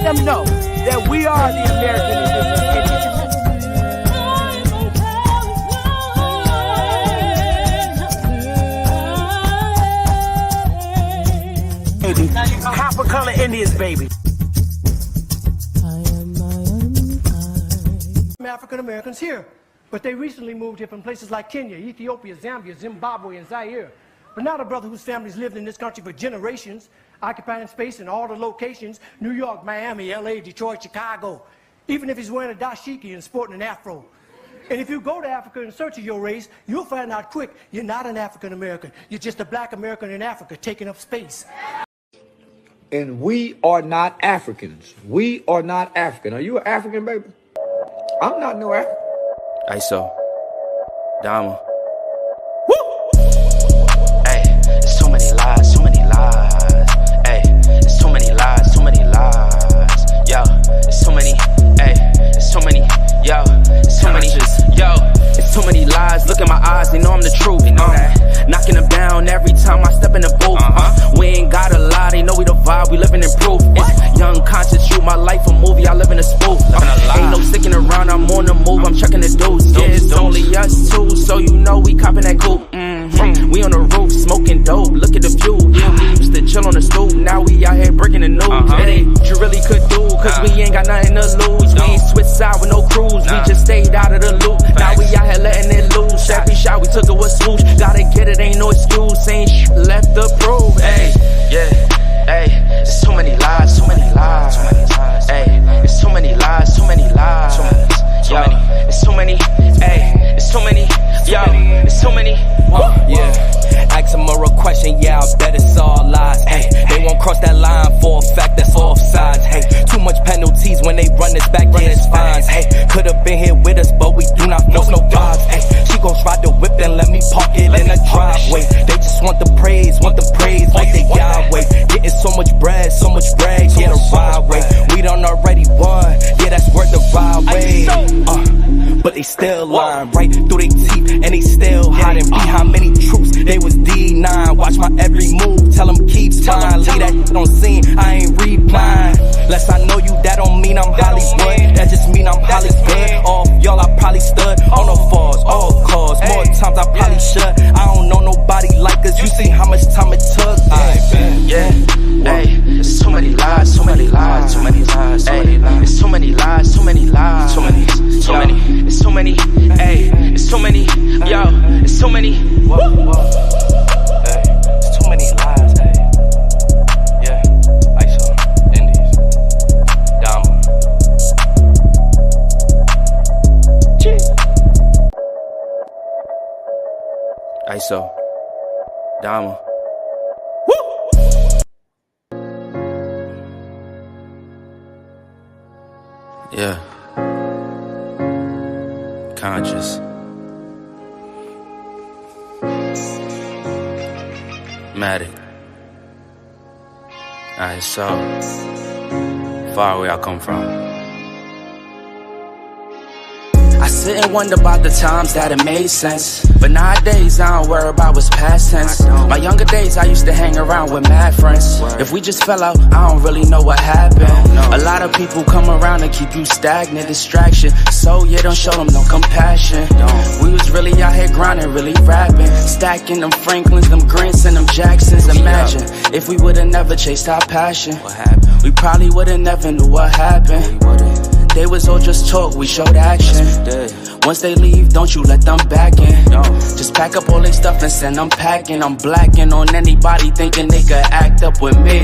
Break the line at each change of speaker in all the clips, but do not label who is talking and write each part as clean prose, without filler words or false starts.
them know that we are the American indigenous. Copper color Indians, baby. African Americans here, but they recently moved here from places like Kenya, Ethiopia, Zambia, Zimbabwe, and Zaire. But now the brother whose family's lived in this country for generations, occupying space in all the locations, New York, Miami, LA, Detroit, Chicago, even if he's wearing a dashiki and sporting an afro. And if you go to Africa in search of your race, you'll find out quick, you're not an African American. You're just a black American in Africa taking up space.
And we are not Africans. We are not African. Are you an African, baby? I'm not no African.
ISO. Dama. Woo! Hey, there's so many lies, so many lies. Hey, there's so many lies, so many lies. Yo, there's so many, hey, there's so many, yo, there's so many, yo, there's so many lies. Look in my eyes, they know I'm the truth. Knocking them down every time I step in the booth. We ain't gotta lie, they know we the vibe, we living in proof. It's young conscious, shoot my life a movie, I live in a spoof. Ain't no sticking around, I'm on the move, I'm checking the dudes. Yeah, it's only us two, so you know we copping that coupe. We on the roof, smoking dope, look at the view. Yeah, we used to chill on the stoop, now we out here breaking the news. It ain't what you really could do, cause we ain't got nothing to lose. We ain't switch side with no cruise, we just stayed out of the loop. Now we out here letting it loose, every shot we took it was swoosh. Gotta get it, ain't no excuse, ain't left to prove. Hey, yeah, hey, there's so many lies, so many lies. Hey, there's so many lies, so many lies. Yo, there's so many, hey, there's so many, yo, there's so many.
Yeah, ask them a real question, yeah, I bet it's all lies. Hey, they won't cross that line for a fact, that's offsides. Hey, too much penalties when they run this back, yeah, it's fines. Hey, could've been here with us, but we do not force no vibes. Hey, she gon' ride the whip and let me park it in the driveway. They just want the praise like they Yahweh. Getting so much bread, get a ride way. We done already won, yeah, that's worth the ride way. But they still lying right through their teeth, and they still hiding behind many truths. They was D9, watch my every move, tell them keep fine. Leave that shit on scene, I ain't replying. Less I know you, that don't mean I'm Hollywood, that just mean I'm Hollywood. All y'all I probably stood on the falls, all cause. More times I probably should. I don't know nobody like us, you see how much time it took.
Yeah, hey, there's so many lies, so many lies, so many lies, hey, there's so many lies, so many lies, so many, there's so many, hey, there's so many, yo, there's so many,
hey, there's too many lies, hey, yeah, ISO, Indies, Dama,
ISO, Dama. Yeah. Conscious. Matic. Alright, so far where I come from. I sit and wonder about the times that it made sense, but nowadays I don't worry about what's past tense. My younger days I used to hang around with mad friends. If we just fell out, I don't really know what happened. A lot of people come around and keep you stagnant, distraction. So yeah, don't show them no compassion. We was really out here grinding, really rapping, stacking them Franklins, them Grants, and them Jacksons. Imagine if we would've never chased our passion, we probably would've never knew what happened. They was all just talk, we showed action. Once they leave, don't you let them back in. Just pack up all their stuff and send them packing. I'm blacking on anybody thinking they could act up with me.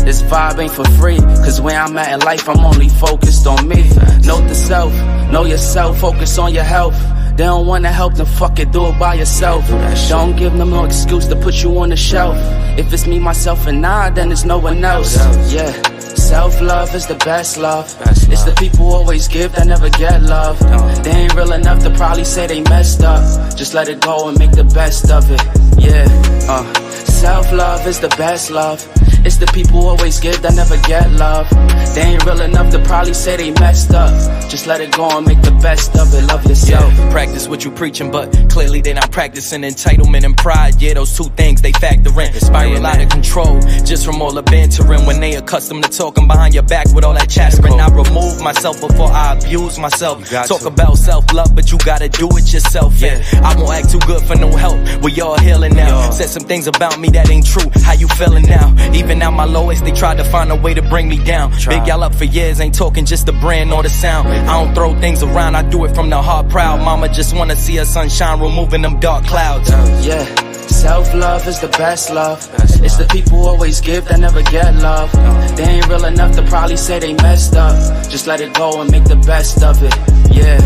This vibe ain't for free, cause where I'm at in life, I'm only focused on me. Note the self, know yourself, focus on your health. They don't wanna help, then fuck it, do it by yourself. Don't give them no excuse to put you on the shelf. If it's me, myself, and I, then it's no one else. Yeah. Self-love is the best love. It's the people who always give that never get love. They ain't real enough to probably say they messed up. Just let it go and make the best of it. Yeah, Self-love is the best love. It's the people who always give that never get love. They ain't real enough to probably say they messed up. Just let it go and make the best of it. Love yourself.
Yeah, practice what you preaching, but clearly they not practicing entitlement and pride. Yeah, those two things they factor in. Spiral out of control just from all the bantering. When they accustomed to talking behind your back with all that chattering. I remove myself before I abuse myself. Talk about self-love, but you gotta do it yourself. Yeah, I won't act too good for no help. We all healing now. Said some things about me that ain't true. How you feeling now? Even at my lowest, they tried to find a way to bring me down. Big y'all up for years, ain't talking just the brand or the sound. I don't throw things around, I do it from the heart proud. Mama just wanna see her sunshine, removing them dark clouds.
Yeah, self-love is the best love. It's the people who always give that never get love. They ain't real enough to probably say they messed up. Just let it go and make the best of it. Yeah,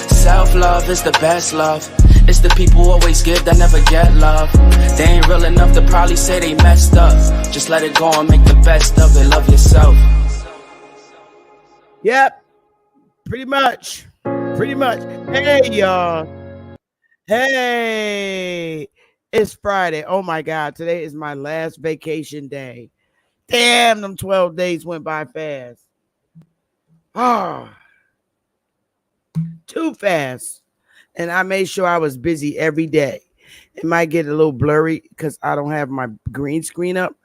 self-love is the best love. It's the people who always give that never get love. They ain't real enough to probably say they messed up. Just let it go and make the best of it. Love yourself.
Yep, pretty much. Hey, y'all. Hey, it's Friday. Oh, my God. Today is my last vacation day. Damn, them 12 days went by fast. Too fast. And I made sure I was busy every day. It might get a little blurry because I don't have my green screen up.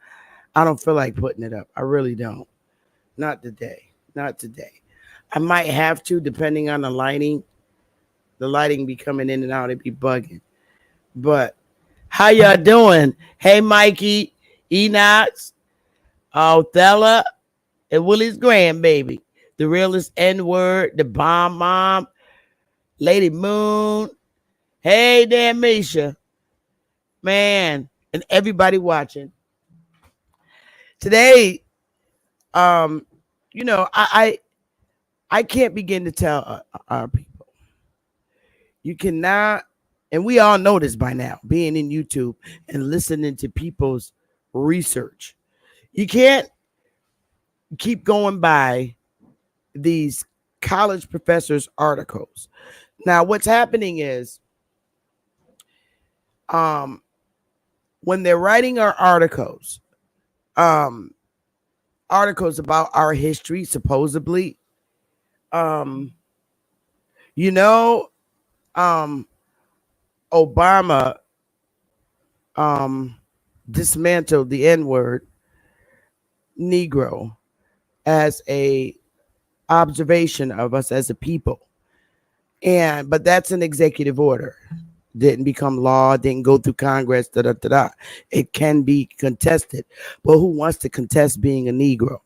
I don't feel like putting it up. I really don't. Not today. I might have to, depending on the lighting. The lighting be coming in and out. It be bugging. But how y'all doing? Hey, Mikey, Enox, Othella, and Willie's grandbaby. The realest N-word, the bomb mom, Lady Moon. Hey there, Misha. Man, and everybody watching. Today, I can't begin to tell our people. You cannot, and we all know this by now, being in YouTube and listening to people's research. You can't keep going by these college professors' articles. Now, what's happening is, when they're writing our articles about our history, supposedly, Obama dismantled the N-word Negro as a observation of us as a people. But that's an executive order. Didn't become law, didn't go through Congress, It can be contested. But who wants to contest being a Negro?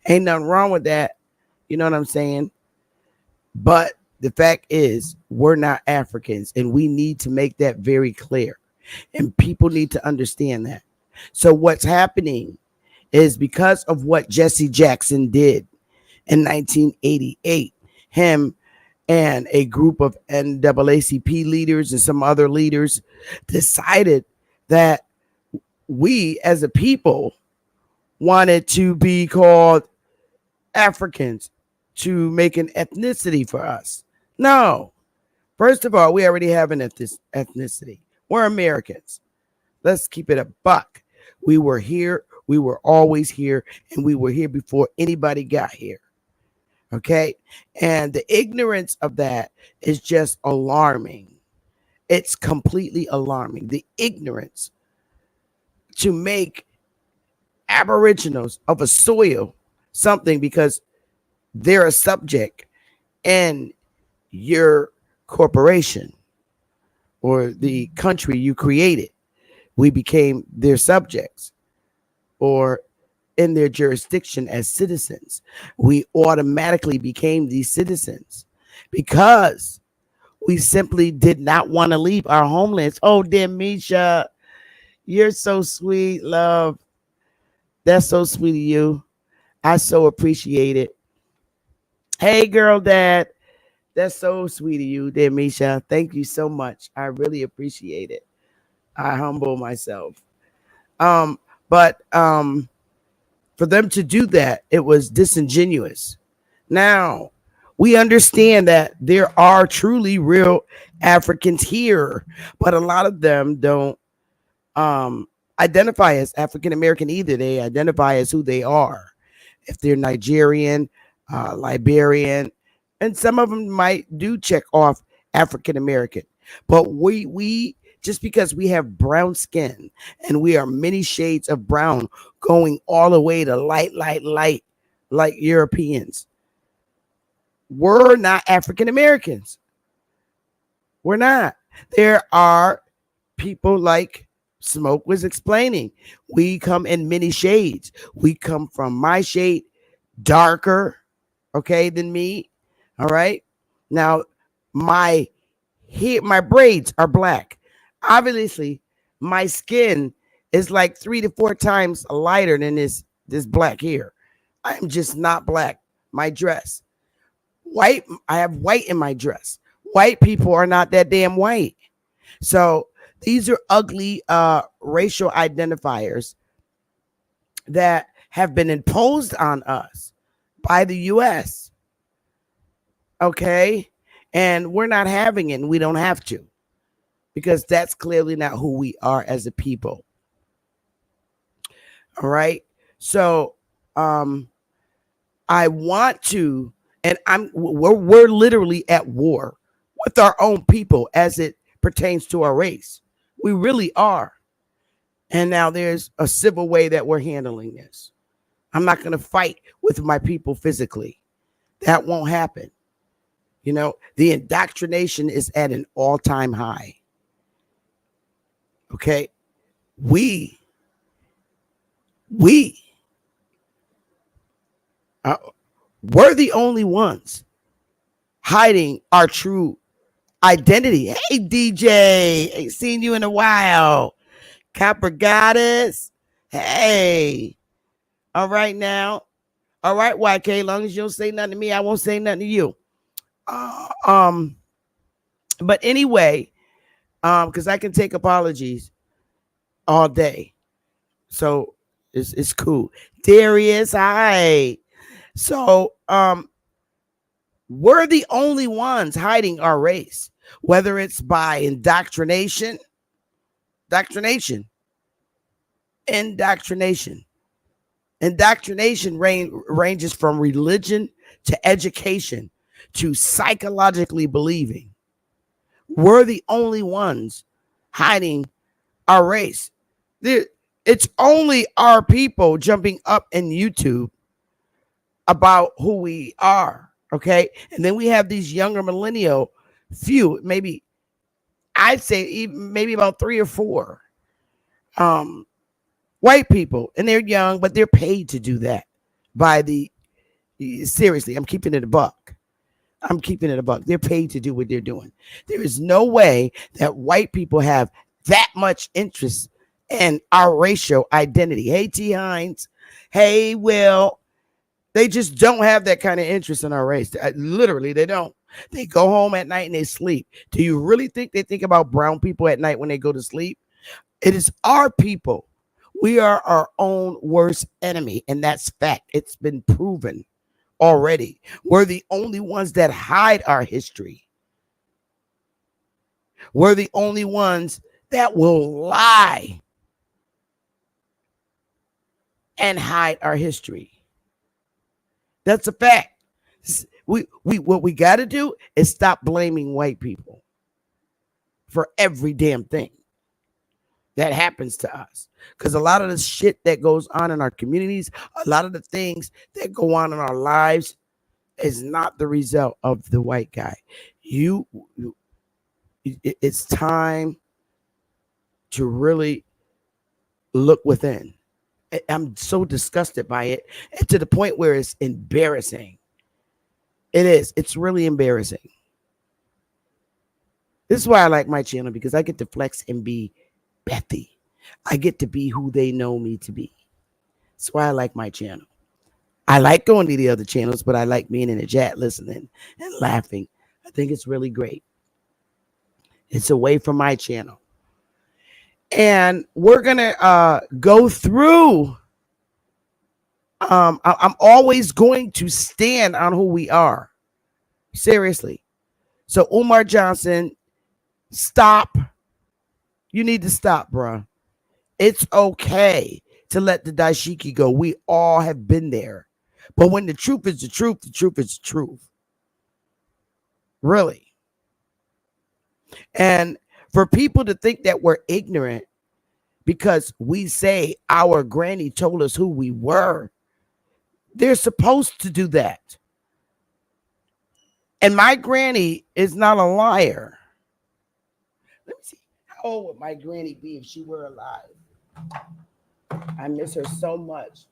Ain't nothing wrong with that. You know what I'm saying? But the fact is, we're not Africans, and we need to make that very clear. And people need to understand that. So what's happening is, because of what Jesse Jackson did in 1988, him and a group of NAACP leaders and some other leaders decided that we as a people wanted to be called Africans, to make an ethnicity for us. No. First of all, we already have an ethnicity. We're Americans. Let's keep it a buck. We were here. We were always here. And we were here before anybody got here. Okay? And the ignorance of that is just alarming. It's completely alarming. The ignorance to make aboriginals of a soil something because they're a subject in your corporation or the country you created. We became their subjects, or in their jurisdiction as citizens. We automatically became these citizens because we simply did not want to leave our homelands. Oh, dear Misha, you're so sweet, love. That's so sweet of you. I so appreciate it. Hey, girl, dad. That's so sweet of you, dear Misha. Thank you so much. I really appreciate it. I humble myself. But for them to do that, it was disingenuous. Now, we understand that there are truly real Africans here, but a lot of them don't identify as African American either. They identify as who they are. If they're Nigerian, Liberian, and some of them might do check off African American. But we just because we have brown skin and we are many shades of brown going all the way to light, like Europeans, we're not African Americans. We're not. There are people like Smoke was explaining. We come in many shades. We come from my shade, darker, okay, than me. All right. Now, my braids are black. Obviously, my skin is like 3 to 4 times lighter than this black hair. I'm just not black. My dress. White, I have white in my dress. White people are not that damn white. So these are ugly racial identifiers that have been imposed on us by the US. Okay? And we're not having it, and we don't have to, because that's clearly not who we are as a people. All right? So I want to, and we're literally at war with our own people as it pertains to our race. We really are. And now there's a civil way that we're handling this. I'm not going to fight with my people physically. That won't happen. You know, the indoctrination is at an all-time high. Okay? We're the only ones hiding our true identity. Hey, DJ, ain't seen you in a while. Copper Goddess. Hey. All right now. All right, YK, as long as you don't say nothing to me, I won't say nothing to you. But anyway, because I can take apologies all day. So it's cool. Darius, hi. So we're the only ones hiding our race, whether it's by indoctrination. Indoctrination ranges from religion to education to psychologically believing. We're the only ones hiding our race. It's only our people jumping up in YouTube about who we are, okay? And then we have these younger millennial few, maybe I'd say even maybe about 3 or 4 white people, and they're young, but they're paid to do that by seriously, I'm keeping it a buck. They're paid to do what they're doing. There is no way that white people have that much interest in our racial identity. Hey, T. Hines. Hey, Will. They just don't have that kind of interest in our race. Literally, they don't. They go home at night and they sleep. Do you really think they think about brown people at night when they go to sleep? It is our people. We are our own worst enemy, and that's fact. It's been proven already. We're the only ones that hide our history. We're the only ones that will lie and hide our history. That's a fact. What we got to do is stop blaming white people for every damn thing that happens to us. Because a lot of the shit that goes on in our communities, a lot of the things that go on in our lives is not the result of the white guy. It's time to really look within. I'm so disgusted by it, and to the point where it's embarrassing. It is. It's really embarrassing. This is why I like my channel, because I get to flex and be Bethy. I get to be who they know me to be. That's why I like my channel. I like going to the other channels, but I like being in the chat, listening and laughing. I think it's really great. It's away from my channel. And we're going to go through. I'm always going to stand on who we are. Seriously. So Umar Johnson, stop. You need to stop, bro. It's okay to let the dashiki go. We all have been there. But when the truth is the truth, the truth is the truth. Really. And for people to think that we're ignorant because we say our granny told us who we were, they're supposed to do that. And my granny is not a liar. Let me see. How old would my granny be if she were alive? I miss her so much.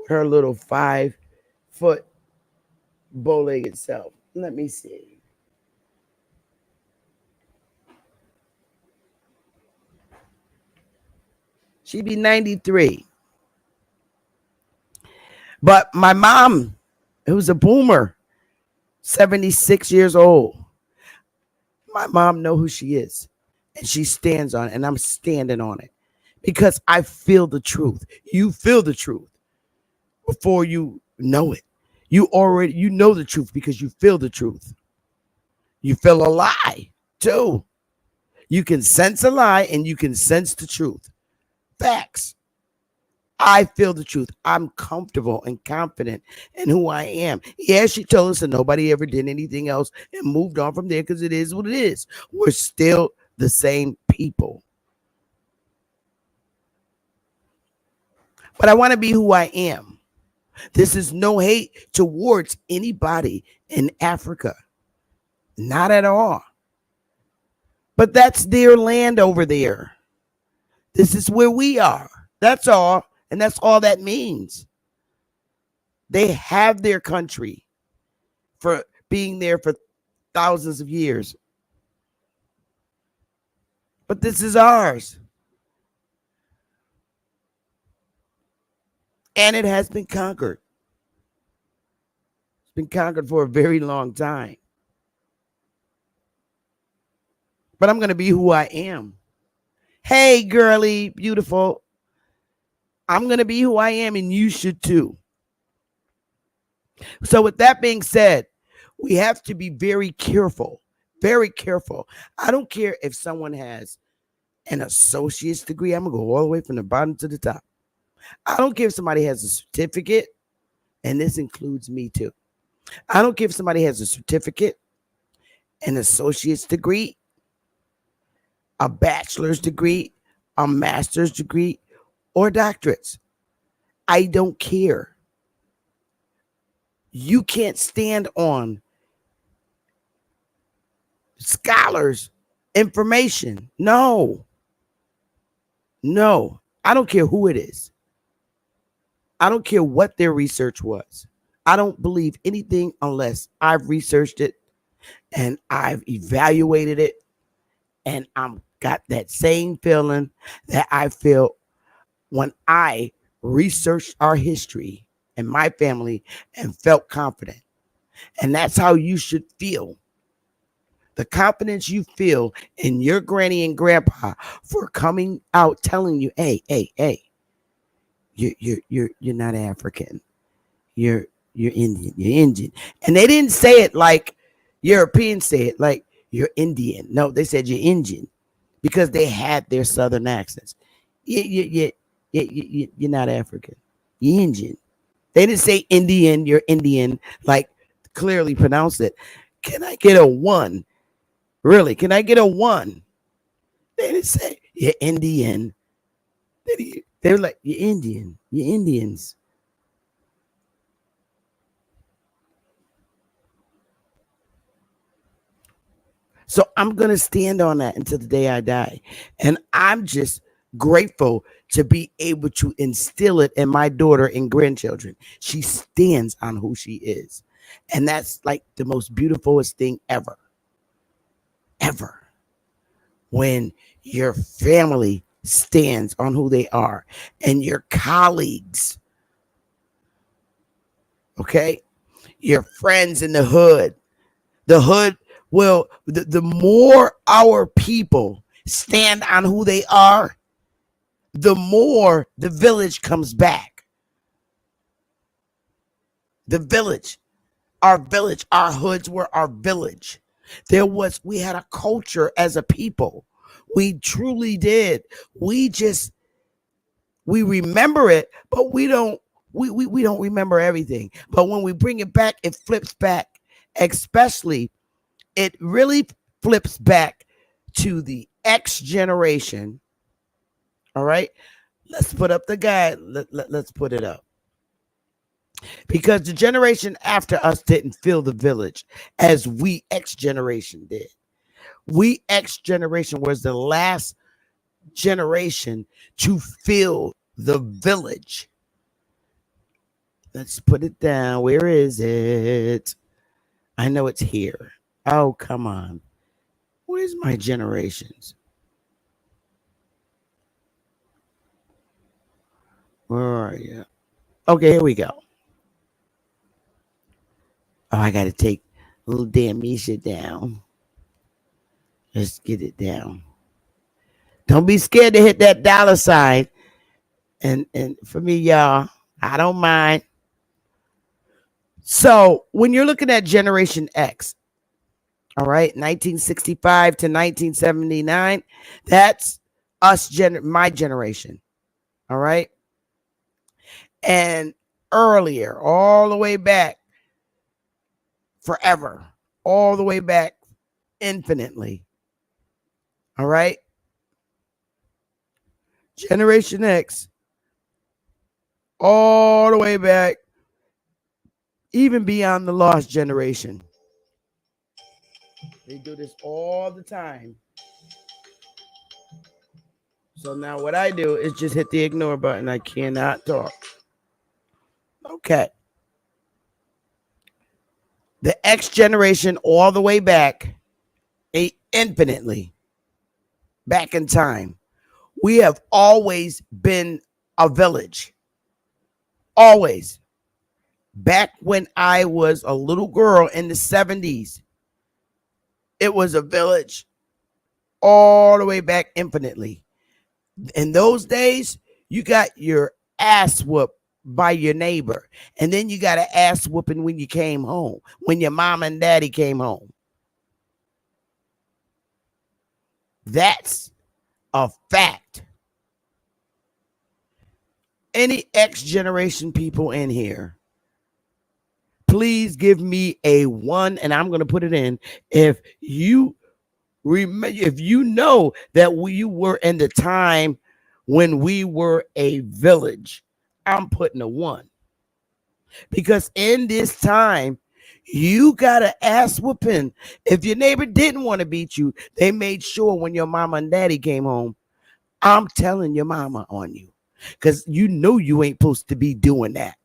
Her little 5-foot bow-legged self. Let me see. She'd be 93. But my mom, who's a boomer, 76 years old. My mom know who she is. And she stands on it. And I'm standing on it. Because I feel the truth. You feel the truth before you know it. You know the truth because you feel the truth. You feel a lie too. You can sense a lie and you can sense the truth. Facts. I feel the truth. I'm comfortable and confident in who I am. Yeah, she told us that nobody ever did anything else and moved on from there because it is what it is. We're still the same people. But I want to be who I am. This is no hate towards anybody in Africa. Not at all. But that's their land over there. This is where we are. That's all. And that's all that means. They have their country for being there for thousands of years. But this is ours. And it has been conquered. It's been conquered for a very long time. But I'm going to be who I am. Hey, girly, beautiful. I'm going to be who I am, and you should too. So with that being said, we have to be very careful. Very careful. I don't care if someone has an associate's degree. I'm going to go all the way from the bottom to the top. I don't care if somebody has a certificate, and this includes me too. I don't care if somebody has a certificate, an associate's degree, a bachelor's degree, a master's degree, or doctorates. I don't care. You can't stand on scholars' information. No. I don't care who it is. I don't care what their research was. I don't believe anything unless I've researched it and I've evaluated it and I'm got that same feeling that I feel when I researched our history and my family and felt confident. And that's how you should feel. The confidence you feel in your granny and grandpa for coming out telling you, hey, you're not African. You're Indian. You're Indian. And they didn't say it like Europeans say it, like you're Indian. No, they said you're Indian because they had their southern accents. You're not African. You're Indian. They didn't say Indian, you're Indian, like clearly pronounce it. Can I get a 1? Really? Can I get a 1? They didn't say you're Indian. They were like, you're Indian. You're Indians. So I'm going to stand on that until the day I die. And I'm just grateful to be able to instill it in my daughter and grandchildren. She stands on who she is. And that's like the most beautifulest thing ever. Ever. When your family stands on who they are and your colleagues, okay, your friends in the hood will, the more our people stand on who they are, the more the village comes back. The village, our hoods were our village. We had a culture as a people. We truly did. We just We remember it, but we don't remember everything. But when we bring it back, it flips back. Especially, it really flips back to the X generation. All right. Let's put up the guide. Let's put it up. Because the generation after us didn't fill the village as we X generation did. We X generation was the last generation to fill the village. Let's put it down. Where is it? I know it's here. Oh, come on. Where's my generations? Where are you? Okay, here we go. Oh, I got to take little damn Misha down. Let's get it down. Don't be scared to hit that dollar sign. And for me, y'all, I don't mind. So when you're looking at Generation X, all right, 1965 to 1979, that's us, my generation. All right. And earlier, all the way back, forever, all the way back, infinitely. All right. Generation X, all the way back, even beyond the lost generation. They do this all the time. So now what I do is just hit the ignore button. I cannot talk. Okay. The X generation all the way back, infinitely, back in time. We have always been a village. Always. Back when I was a little girl in the 70s, it was a village all the way back infinitely. In those days, you got your ass whooped by your neighbor. And then you got an ass whooping when you came home, when your mom and daddy came home. That's a fact. Any X generation people in here, please give me a 1, and I'm going to put it in. If you know that you were in the time when we were a village, I'm putting a 1. Because in this time, you got an ass whooping. If your neighbor didn't want to beat you, they made sure when your mama and daddy came home, I'm telling your mama on you. Because you know you ain't supposed to be doing that.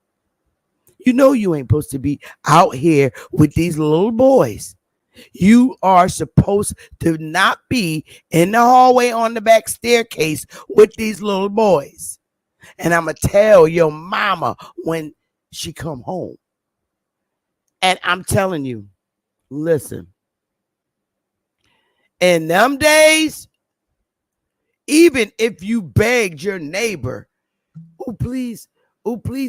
You know you ain't supposed to be out here with these little boys. You are supposed to not be in the hallway on the back staircase with these little boys. And I'm going to tell your mama when she come home. And I'm telling you, listen, in them days, even if you begged your neighbor, oh, please,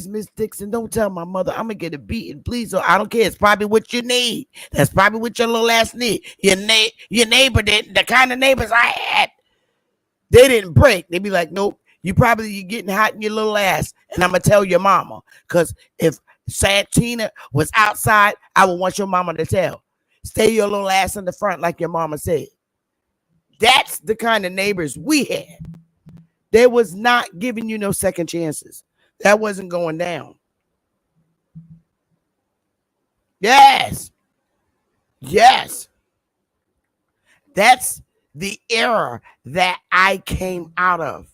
Miss Dixon, don't tell my mother I'm going to get a beating. Please, I don't care. It's probably what you need. That's probably what your little ass need. Your neighbor didn't. The kind of neighbors I had, they didn't break. They'd be like, nope, you're getting hot in your little ass. And I'm going to tell your mama. Because if Santina was outside, I would want your mama to tell. Stay your little ass in the front like your mama said. That's the kind of neighbors we had. They was not giving you no second chances. That wasn't going down. Yes. Yes. That's the era that I came out of.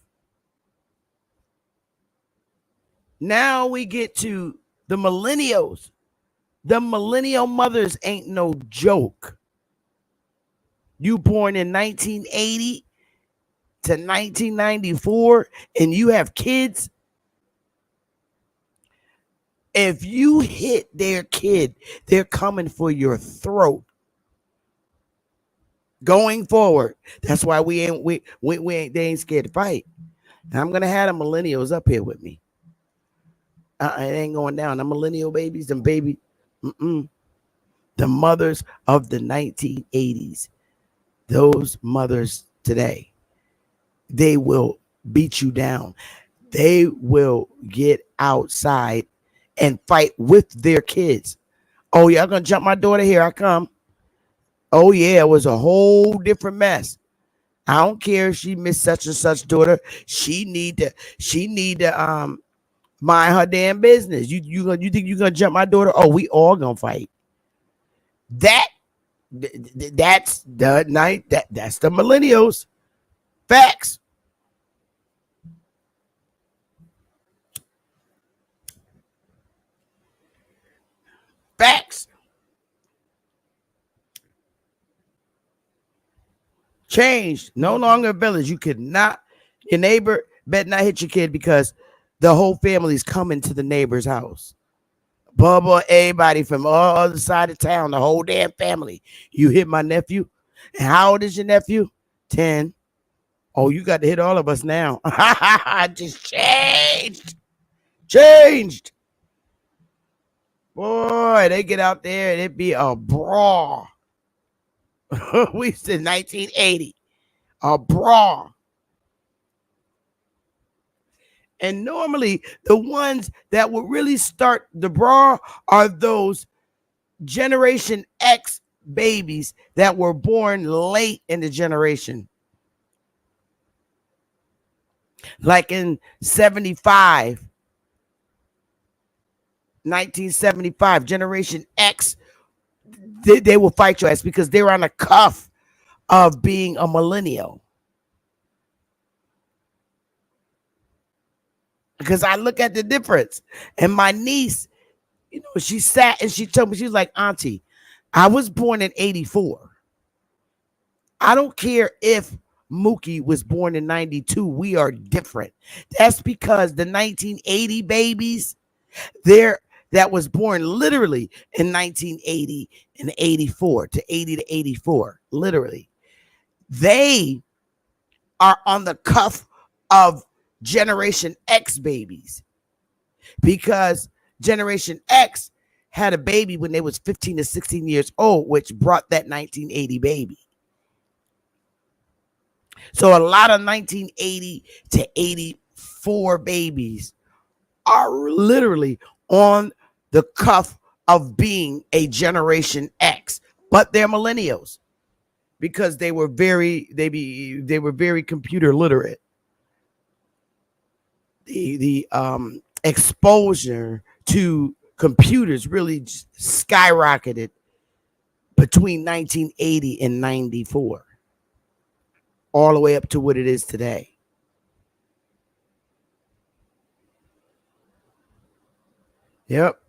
Now we get to the millennials. The millennial mothers ain't no joke. You born in 1980 to 1994 and you have kids. If you hit their kid, they're coming for your throat. Going forward. That's why they ain't scared to fight. And I'm gonna have the millennials up here with me. It ain't going down. The millennial babies, them baby, the mothers of the 1980s, those mothers today, they will beat you down. they will get outside and fight with their kids. Oh, y'all gonna jump my daughter? Here I come. Oh yeah, it was a whole different mess. I don't care if she missed such and such daughter. She need to mind her damn business. You think you gonna jump my daughter? Oh, we all gonna fight. That that's the night that's the millennials. Facts. Facts. Changed. No longer a village. You could not. Your neighbor better not hit your kid because the whole family's coming to the neighbor's house. Bubba, everybody from all other side of town, the whole damn family. You hit my nephew. And how old is your nephew? 10. Oh, you got to hit all of us now. Just changed. Changed. Boy, they get out there and it be a brawl. We said 1980. A brawl. And normally the ones that would really start the brawl are those Generation X babies that were born late in the generation. Like in 1975, Generation X, they will fight your ass because they're on the cuff of being a millennial. Because I look at the difference. And my niece, she sat and she told me, she was like, Auntie, I was born in 84. I don't care if Mookie was born in 92. We are different. That's because the 1980 babies, that was born literally in 1980 and 84 to 80 to 84, literally. They are on the cuff of Generation X babies because Generation X had a baby when they was 15 to 16 years old, which brought that 1980 baby. So a lot of 1980 to 84 babies are literally on the cuff of being a Generation X, but they're millennials because they were very computer literate. The exposure to computers really skyrocketed between 1980 and 94, all the way up to what it is today. Yep.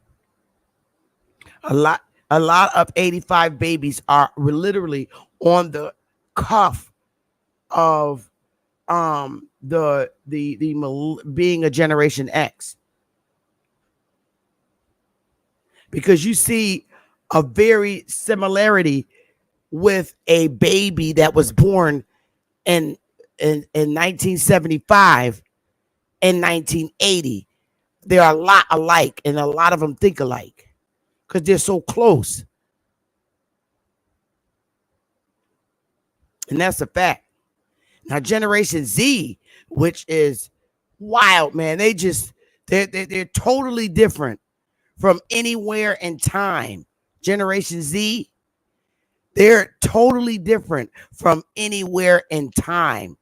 A lot of 85 babies are literally on the cuff of the being a Generation X, because you see a very similarity with a baby that was born in 1975 and 1980. They're a lot alike, and a lot of them think alike because they're so close. And that's a fact. Now, Generation Z, which is wild, man, they're totally different from anywhere in time. Generation Z, they're totally different from anywhere in time.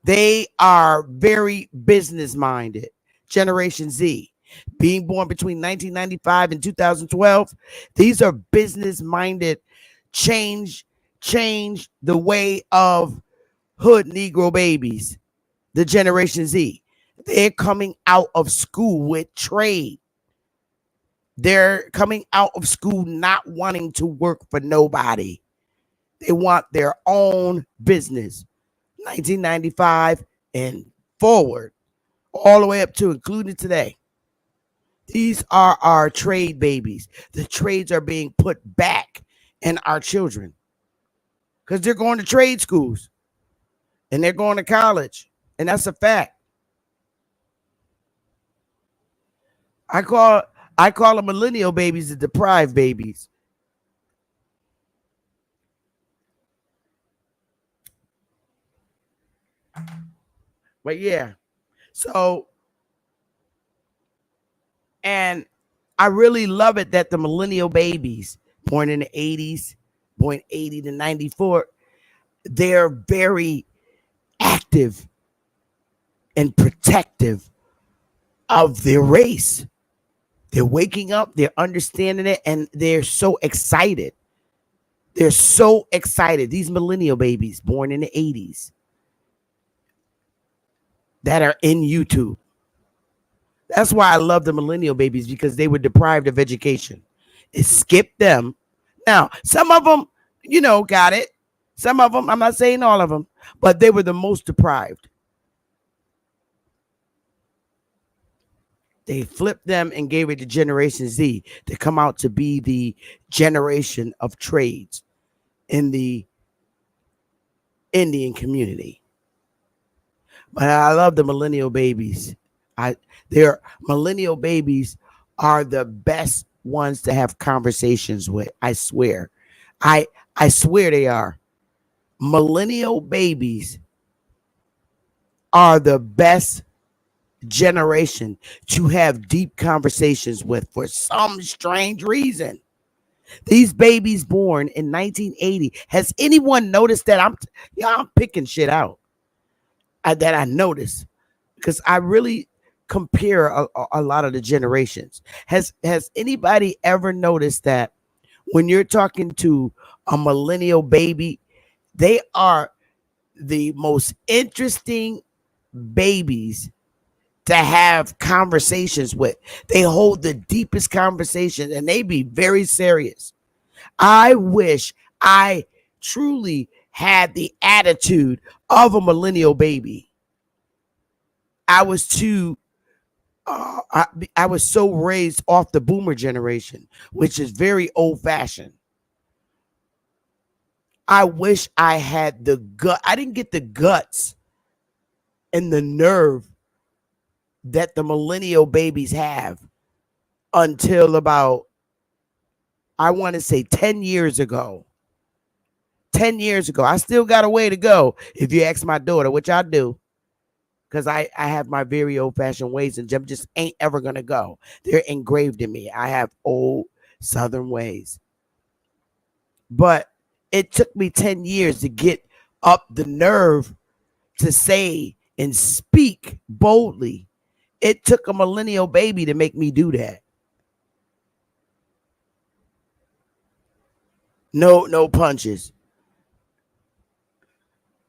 They are very business minded. Generation Z, being born between 1995 and 2012, these are business minded, change the way of hood Negro babies. The Generation Z, they're coming out of school with trade. They're coming out of school not wanting to work for nobody. They want their own business. 1995 and forward, all the way up to including today. These are our trade babies. The trades are being put back in our children because they're going to trade schools and they're going to college. And that's a fact. I call them millennial babies the deprived babies. But yeah, So, and I really love it that the millennial babies born in the 80s, born 80 to 94, they're very active and protective of their race. They're waking up, they're understanding it, and they're so excited. They're so excited. These millennial babies born in the 80s that are in YouTube. That's why I love the millennial babies, because they were deprived of education. It skipped them. Now, some of them, got it. Some of them, I'm not saying all of them, but they were the most deprived. They flipped them and gave it to Generation Z to come out to be the generation of trades in the Indian community. But I love the millennial babies. Their millennial babies are the best ones to have conversations with. I swear. I swear they are. Millennial babies are the best generation to have deep conversations with for some strange reason. These babies born in 1980. Has anyone noticed that I'm picking shit out that I noticed? Because I really compare a lot of the generations. Has anybody ever noticed that when you're talking to a millennial baby, they are the most interesting babies to have conversations with? They hold the deepest conversations and they be very serious. I wish I truly had the attitude of a millennial baby. I was too I was so raised off the boomer generation, which is very old fashioned. I wish I had the gut. I didn't get the guts and the nerve that the millennial babies have until about, I want to say 10 years ago. 10 years ago. I still got a way to go if you ask my daughter, which I do. Because I have my very old-fashioned ways and just ain't ever going to go. They're engraved in me. I have old Southern ways. But it took me 10 years to get up the nerve to say and speak boldly. It took a millennial baby to make me do that. No punches.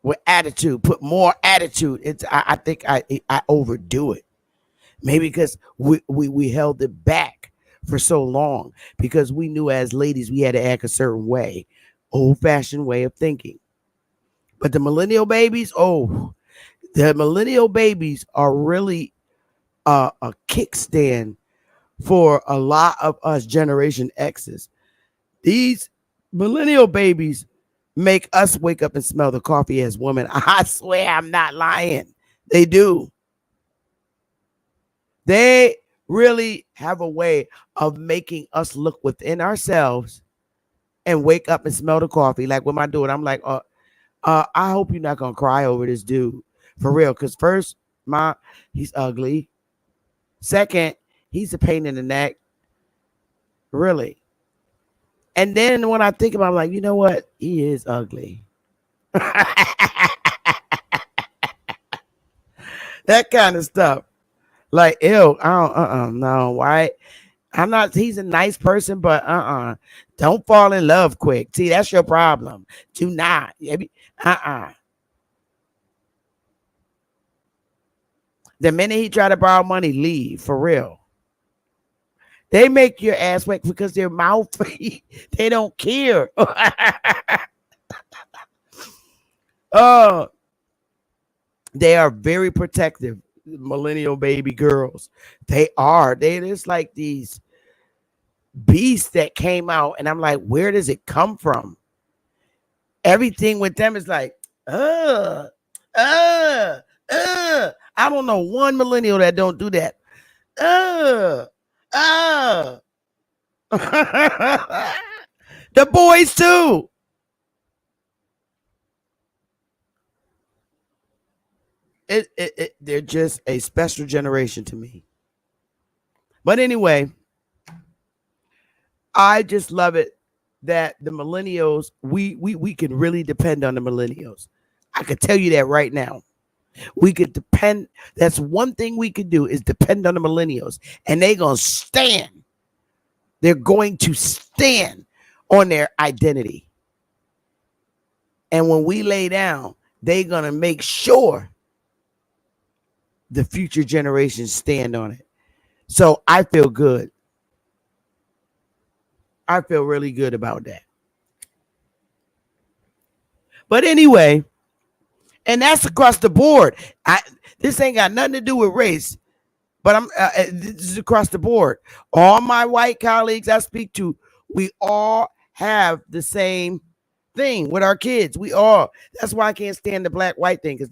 With attitude, put more attitude. I think I overdo it. Maybe because we held it back for so long because we knew as ladies we had to act a certain way, old-fashioned way of thinking. But the millennial babies, the millennial babies are really a kickstand for a lot of us Generation X's. These millennial babies make us wake up and smell the coffee as women. I swear I'm not lying. They do. They really have a way of making us look within ourselves and wake up and smell the coffee. Like with my daughter, I'm like, I hope you're not going to cry over this dude. For real. Because first, he's ugly. Second, he's a pain in the neck. Really. And then when I think about it, I'm like, you know what? He is ugly. That kind of stuff. Like, ew, no, why? He's a nice person, but don't fall in love quick. See, that's your problem. Do not. The minute he try to borrow money, leave, for real. They make your ass wet because they're mouthy. They don't care. They are very protective, millennial baby girls. They are. They're just like these beasts that came out, and I'm like, where does it come from? Everything with them is like, I don't know one millennial that don't do that. The boys too. They're just a special generation to me. But anyway, I just love it that the millennials, we can really depend on the millennials. I could tell you that right now. We could depend. That's one thing we could do is depend on the millennials, and they're gonna stand. They're going to stand on their identity. And when we lay down, they're gonna make sure the future generations stand on it. So I feel good. I feel really good about that. But anyway, and that's across the board. This ain't got nothing to do with race, but this is across the board. All my white colleagues I speak to, we all have the same thing with our kids. We all. That's why I can't stand the black white thing, because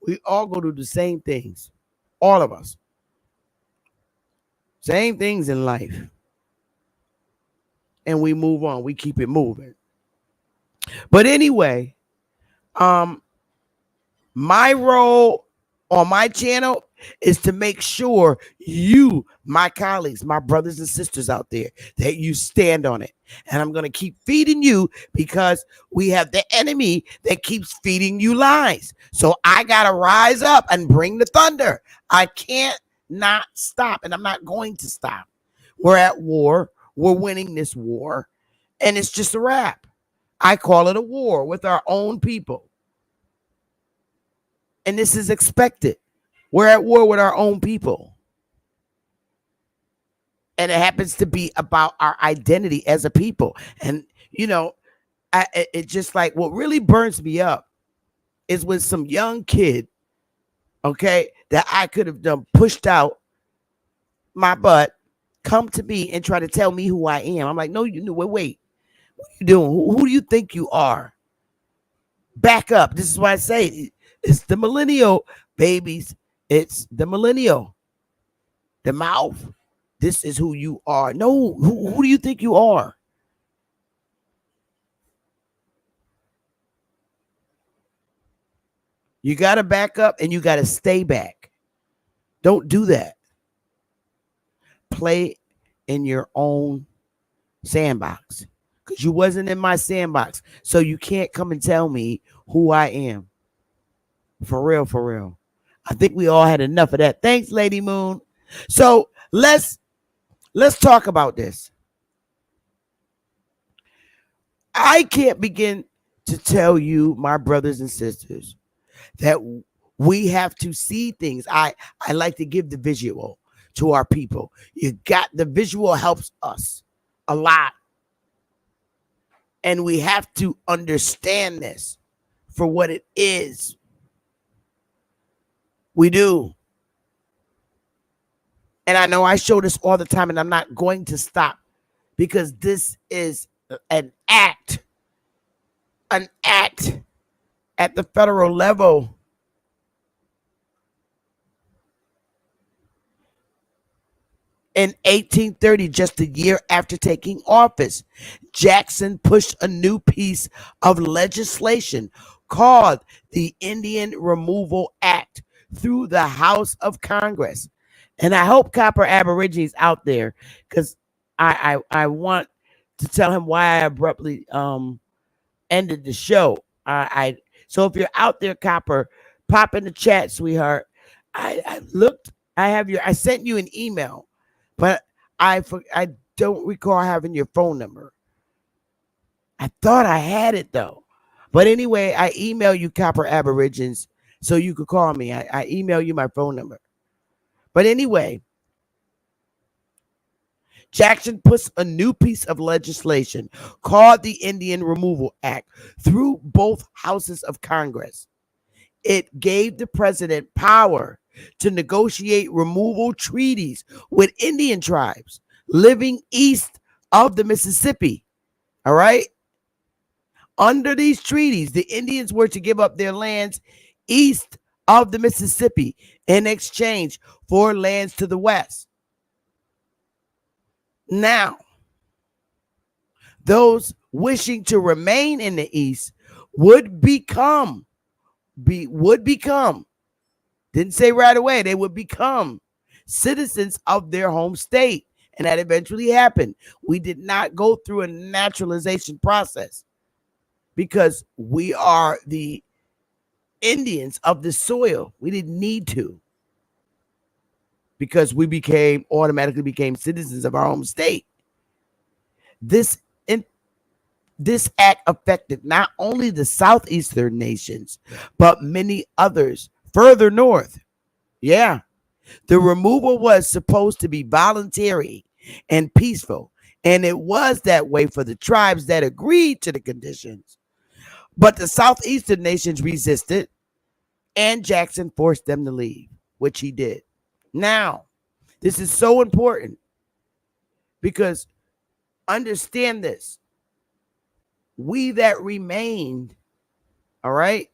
we all go to the same things. All of us. Same things in life. And we move on. We keep it moving. But anyway, my role on my channel is to make sure you, my colleagues, my brothers and sisters out there, that you stand on it. And I'm going to keep feeding you, because we have the enemy that keeps feeding you lies. So I got to rise up and bring the thunder. I can't not stop, and I'm not going to stop. We're at war. We're winning this war, and it's just a wrap. I call it a war with our own people. And this is expected. We're at war with our own people. And it happens to be about our identity as a people. And, it just like what really burns me up is when some young kid, okay, that I could have done pushed out my butt, come to me and try to tell me who I am. I'm like, no, wait. What are you doing? Who do you think you are? Back up. This is why I say it's the millennial babies. It's the millennial. The mouth. This is who you are. No, who do you think you are? You got to back up and you got to stay back. Don't do that. Play in your own sandbox, because you wasn't in my sandbox. So you can't come and tell me who I am. For real, for real. I think we all had enough of that. Thanks, Lady Moon. So let's talk about this. I can't begin to tell you, my brothers and sisters, that we have to see things. I like to give the visual to our people. The visual helps us a lot. And we have to understand this for what it is. We do. And I know I show this all the time, and I'm not going to stop, because this is an act at the federal level. In 1830, just a year after taking office, Jackson pushed a new piece of legislation called the Indian Removal Act through the House of Congress. And I hope Copper Aborigines out there, because I want to tell him why I abruptly ended the show. So if you're out there, Copper, pop in the chat, sweetheart. I sent you an email, but I don't recall having your phone number. I thought I had it though. But anyway, I email you, Copper Aborigines, so you could call me. I email you my phone number. But anyway, Jackson puts a new piece of legislation called the Indian Removal Act through both houses of Congress. It gave the president power to negotiate removal treaties with Indian tribes living east of the Mississippi. All right. Under these treaties, the Indians were to give up their lands east of the Mississippi in exchange for lands to the west. Now, those wishing to remain in the east would become Didn't say right away. They would become citizens of their home state. And that eventually happened. We did not go through a naturalization process because we are the Indians of the soil. We didn't need to because we automatically became citizens of our home state. This this act affected not only the southeastern nations, but many others further north. Yeah. The removal was supposed to be voluntary and peaceful, and it was that way for the tribes that agreed to the conditions. But the southeastern nations resisted, and Jackson forced them to leave, which he did. Now, this is so important because understand this. We that remained, all right,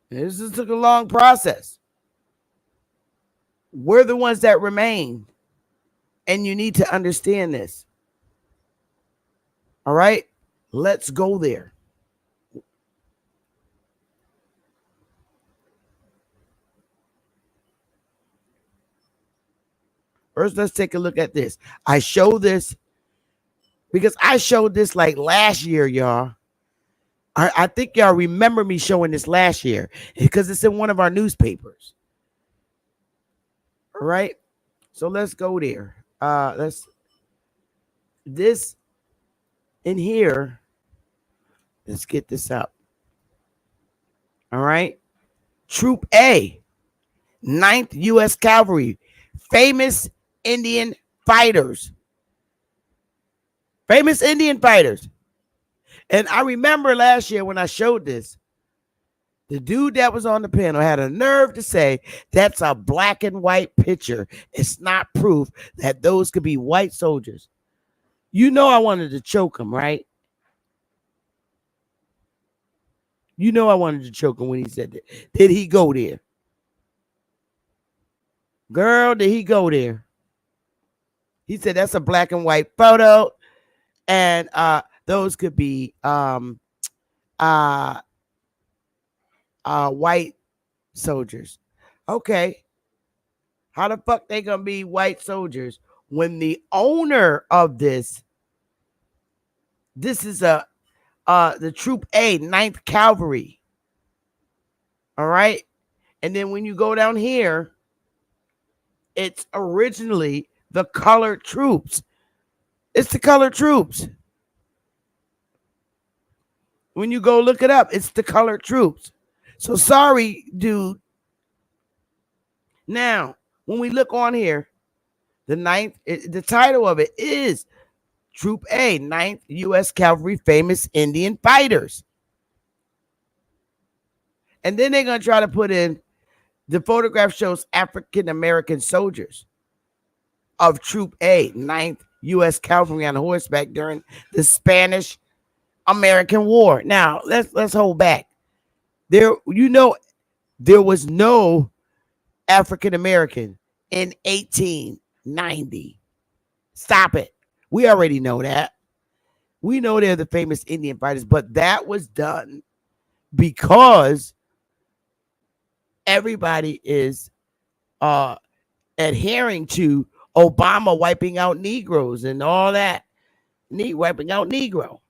this took a long process. We're the ones that remained. And you need to understand this. All right? Let's go there. First, let's take a look at this. I show this because I showed this like last year, y'all. I think y'all remember me showing this last year because it's in one of our newspapers. All right? So let's go there. This in here. Let's get this up. All right? Troop A, 9th U.S. Cavalry, famous Indian fighters. Famous Indian fighters. And I remember last year when I showed this, the dude that was on the panel had a nerve to say that's a black and white picture. It's not proof that those could be white soldiers. You know I wanted to choke him, right? You know I wanted to choke him when he said that. Did he go there? Girl, did he go there? He said that's a black and white photo. And those could be white soldiers. Okay. How the fuck they gonna be white soldiers when the owner of this is the Troop A, 9th Cavalry. All right. And then when you go down here, it's originally the colored troops. It's the colored troops. When you go look it up, it's the colored troops. So sorry, dude. Now, when we look on here, the title of it is Troop A, 9th U.S. Cavalry, famous Indian fighters. And then they're going to try to put in the photograph shows African American soldiers of Troop A, 9th U.S. Cavalry on horseback during the Spanish American War. Now, let's hold back. There was no African American in 1890. Stop it. We already know that. We know they're the famous Indian fighters, but that was done because everybody is adhering to Obama wiping out Negroes and all that. Wiping out Negro.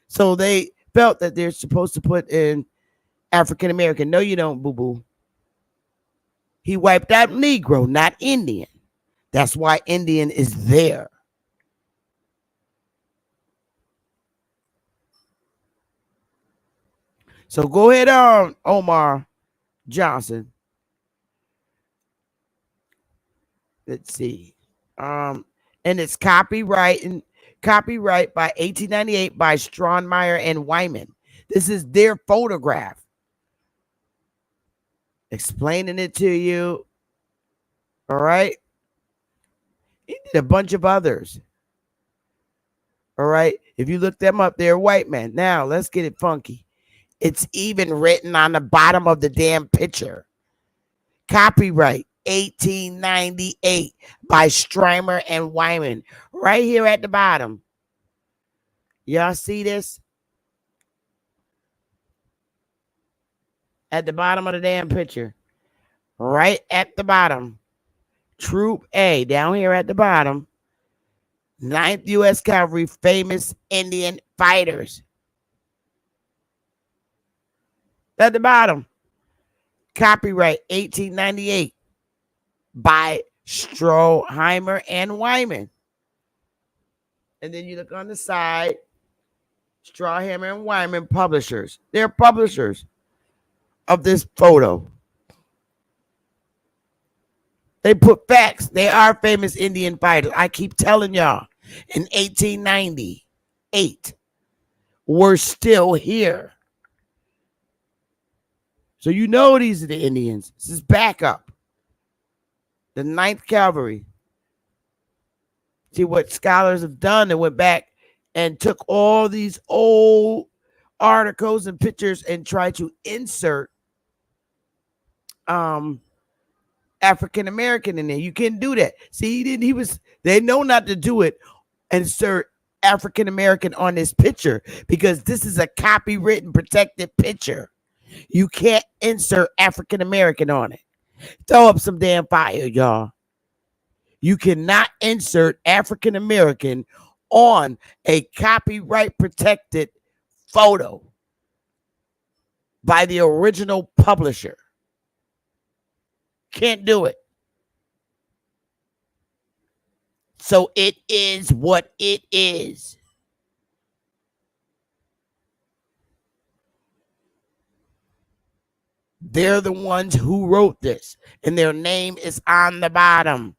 So they felt that they're supposed to put in African American. No, you don't, boo-boo. He wiped out Negro, not Indian. That's why Indian is there. So go ahead on, Omar Johnson. Let's see. And it's copyright by 1898 by Strawnmeyer and Wyman. This is their photograph. Explaining it to you. All right. He did a bunch of others. All right. If you look them up, they're white men. Now, let's get it funky. It's even written on the bottom of the damn picture. Copyright 1898 by Strymer and Wyman. Right here at the bottom. Y'all see this? At the bottom of the damn picture. right at the bottom. Troop A, down here at the bottom. 9th U.S. Cavalry, famous Indian fighters. At the bottom. Copyright 1898 by Stroheimer and Wyman. And then you look on the side, Strawhammer and Wyman publishers. They're publishers of this photo. They put facts. They are famous Indian fighters. I keep telling y'all, in 1898, we're still here. So you know these are the Indians. This is backup. The 9th Cavalry. See what scholars have done. They went back and took all these old articles and pictures and tried to insert African American in there. You can't do that. See, they know not to do it. Insert African American on this picture because this is a copywritten protected picture. You can't insert African American on it. Throw up some damn fire, y'all. You cannot insert African American on a copyright protected photo by the original publisher. Can't do it. So it is what it is. They're the ones who wrote this, and their name is on the bottom.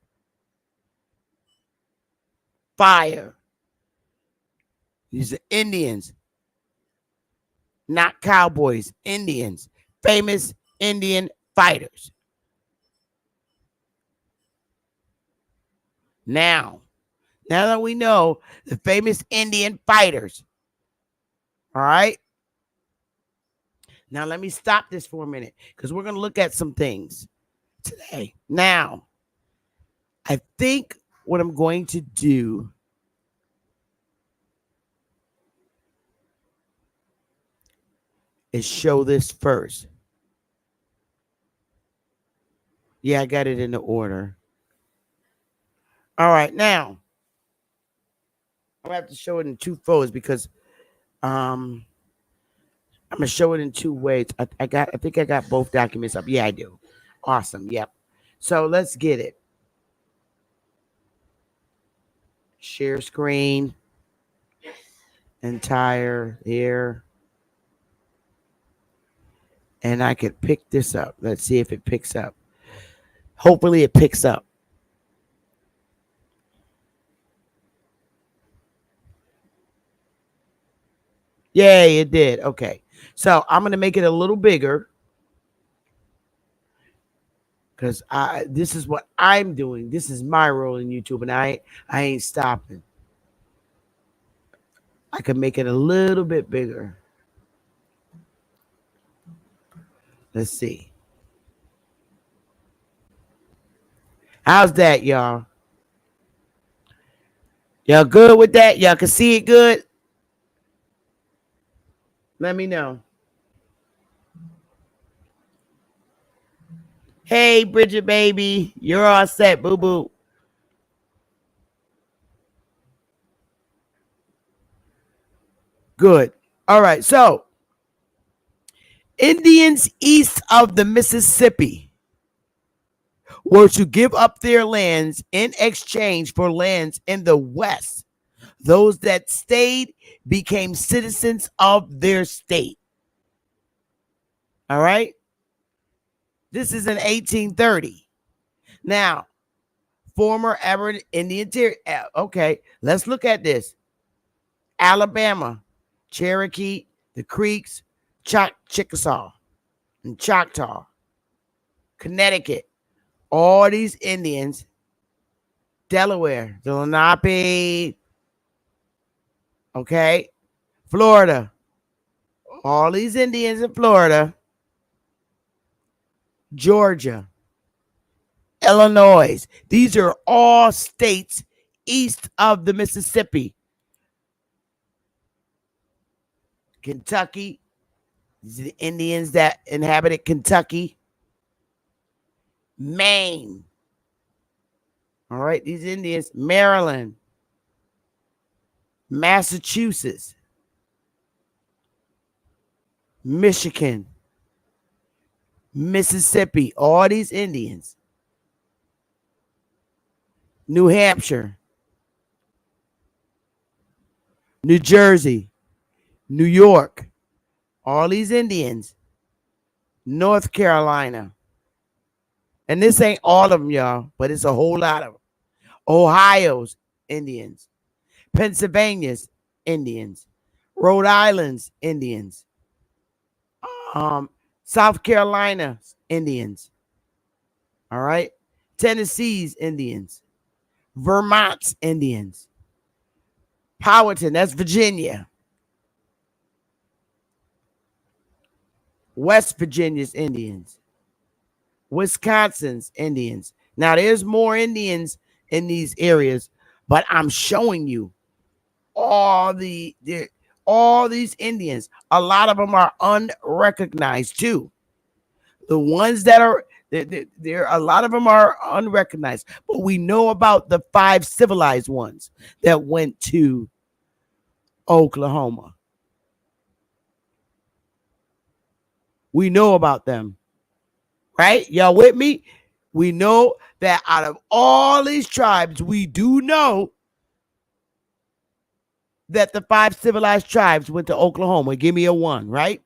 Fire. These are Indians, not cowboys. Indians, famous Indian fighters. Now that we know the famous Indian fighters, all right? Now let me stop this for a minute because we're going to look at some things today. Now, I think what I'm going to do is show this first. Yeah, I got it in the order. All right, now I'm gonna have to show it in two photos because I'm gonna show it in two ways. I think I got both documents up. Yeah, I do. Awesome. Yep. So let's get it. Share screen. Entire here. And I could pick this up. Let's see if it picks up. Hopefully it picks up. Yay, it did. Okay. So I'm going to make it a little bigger because this is what I'm doing. This is my role in YouTube, and I ain't stopping. I can make it a little bit bigger. Let's see. How's that, y'all? Y'all good with that? Y'all can see it good? Let me know. Hey, Bridget, baby. You're all set, boo-boo. Good. All right. So, Indians east of the Mississippi were to give up their lands in exchange for lands in the West. Those that stayed became citizens of their state. All right. This is in 1830. Now, former Aboriginal Indian territory. Okay, let's look at this. Alabama, Cherokee, the Creeks, Chickasaw, and Choctaw, Connecticut. All these Indians, Delaware, the Lenape, okay, Florida. All these Indians in Florida, Georgia, Illinois. These are all states east of the Mississippi. Kentucky. These are the Indians that inhabited Kentucky. Maine. All right, these Indians, Maryland, Massachusetts, Michigan, Mississippi, all these Indians, New Hampshire, New Jersey, New York, all these Indians, North Carolina. And this ain't all of them, y'all, but it's a whole lot of them. Ohio's Indians, Pennsylvania's Indians, Rhode Island's Indians, South Carolina's Indians, all right, Tennessee's Indians, Vermont's Indians, Powhatan, that's Virginia, West Virginia's Indians, Wisconsin's Indians. Now, there's more Indians in these areas, but I'm showing you all these Indians. A lot of them are unrecognized too. The ones that are there, a lot of them are unrecognized, but we know about the 5 civilized ones that went to Oklahoma. We know about them, right? Y'all with me? We know that out of all these tribes, we do know that the 5 civilized tribes went to Oklahoma. Give me a 1, right?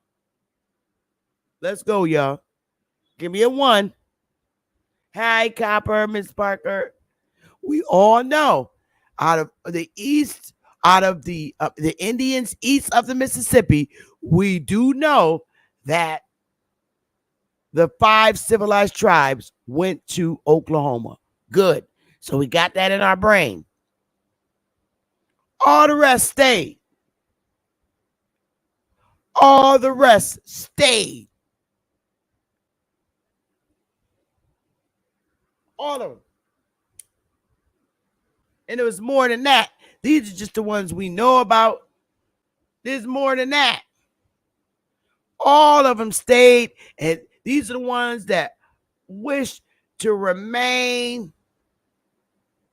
Let's go, y'all. Give me a 1. Hi, Copper, Miss Parker. We all know out of the east, out of the Indians east of the Mississippi, we do know that the 5 civilized tribes went to Oklahoma. Good. So we got that in our brain. All the rest stayed. All the rest stayed. All of them. And it was more than that. These are just the ones we know about. There's more than that. All of them stayed, and these are the ones that wish to remain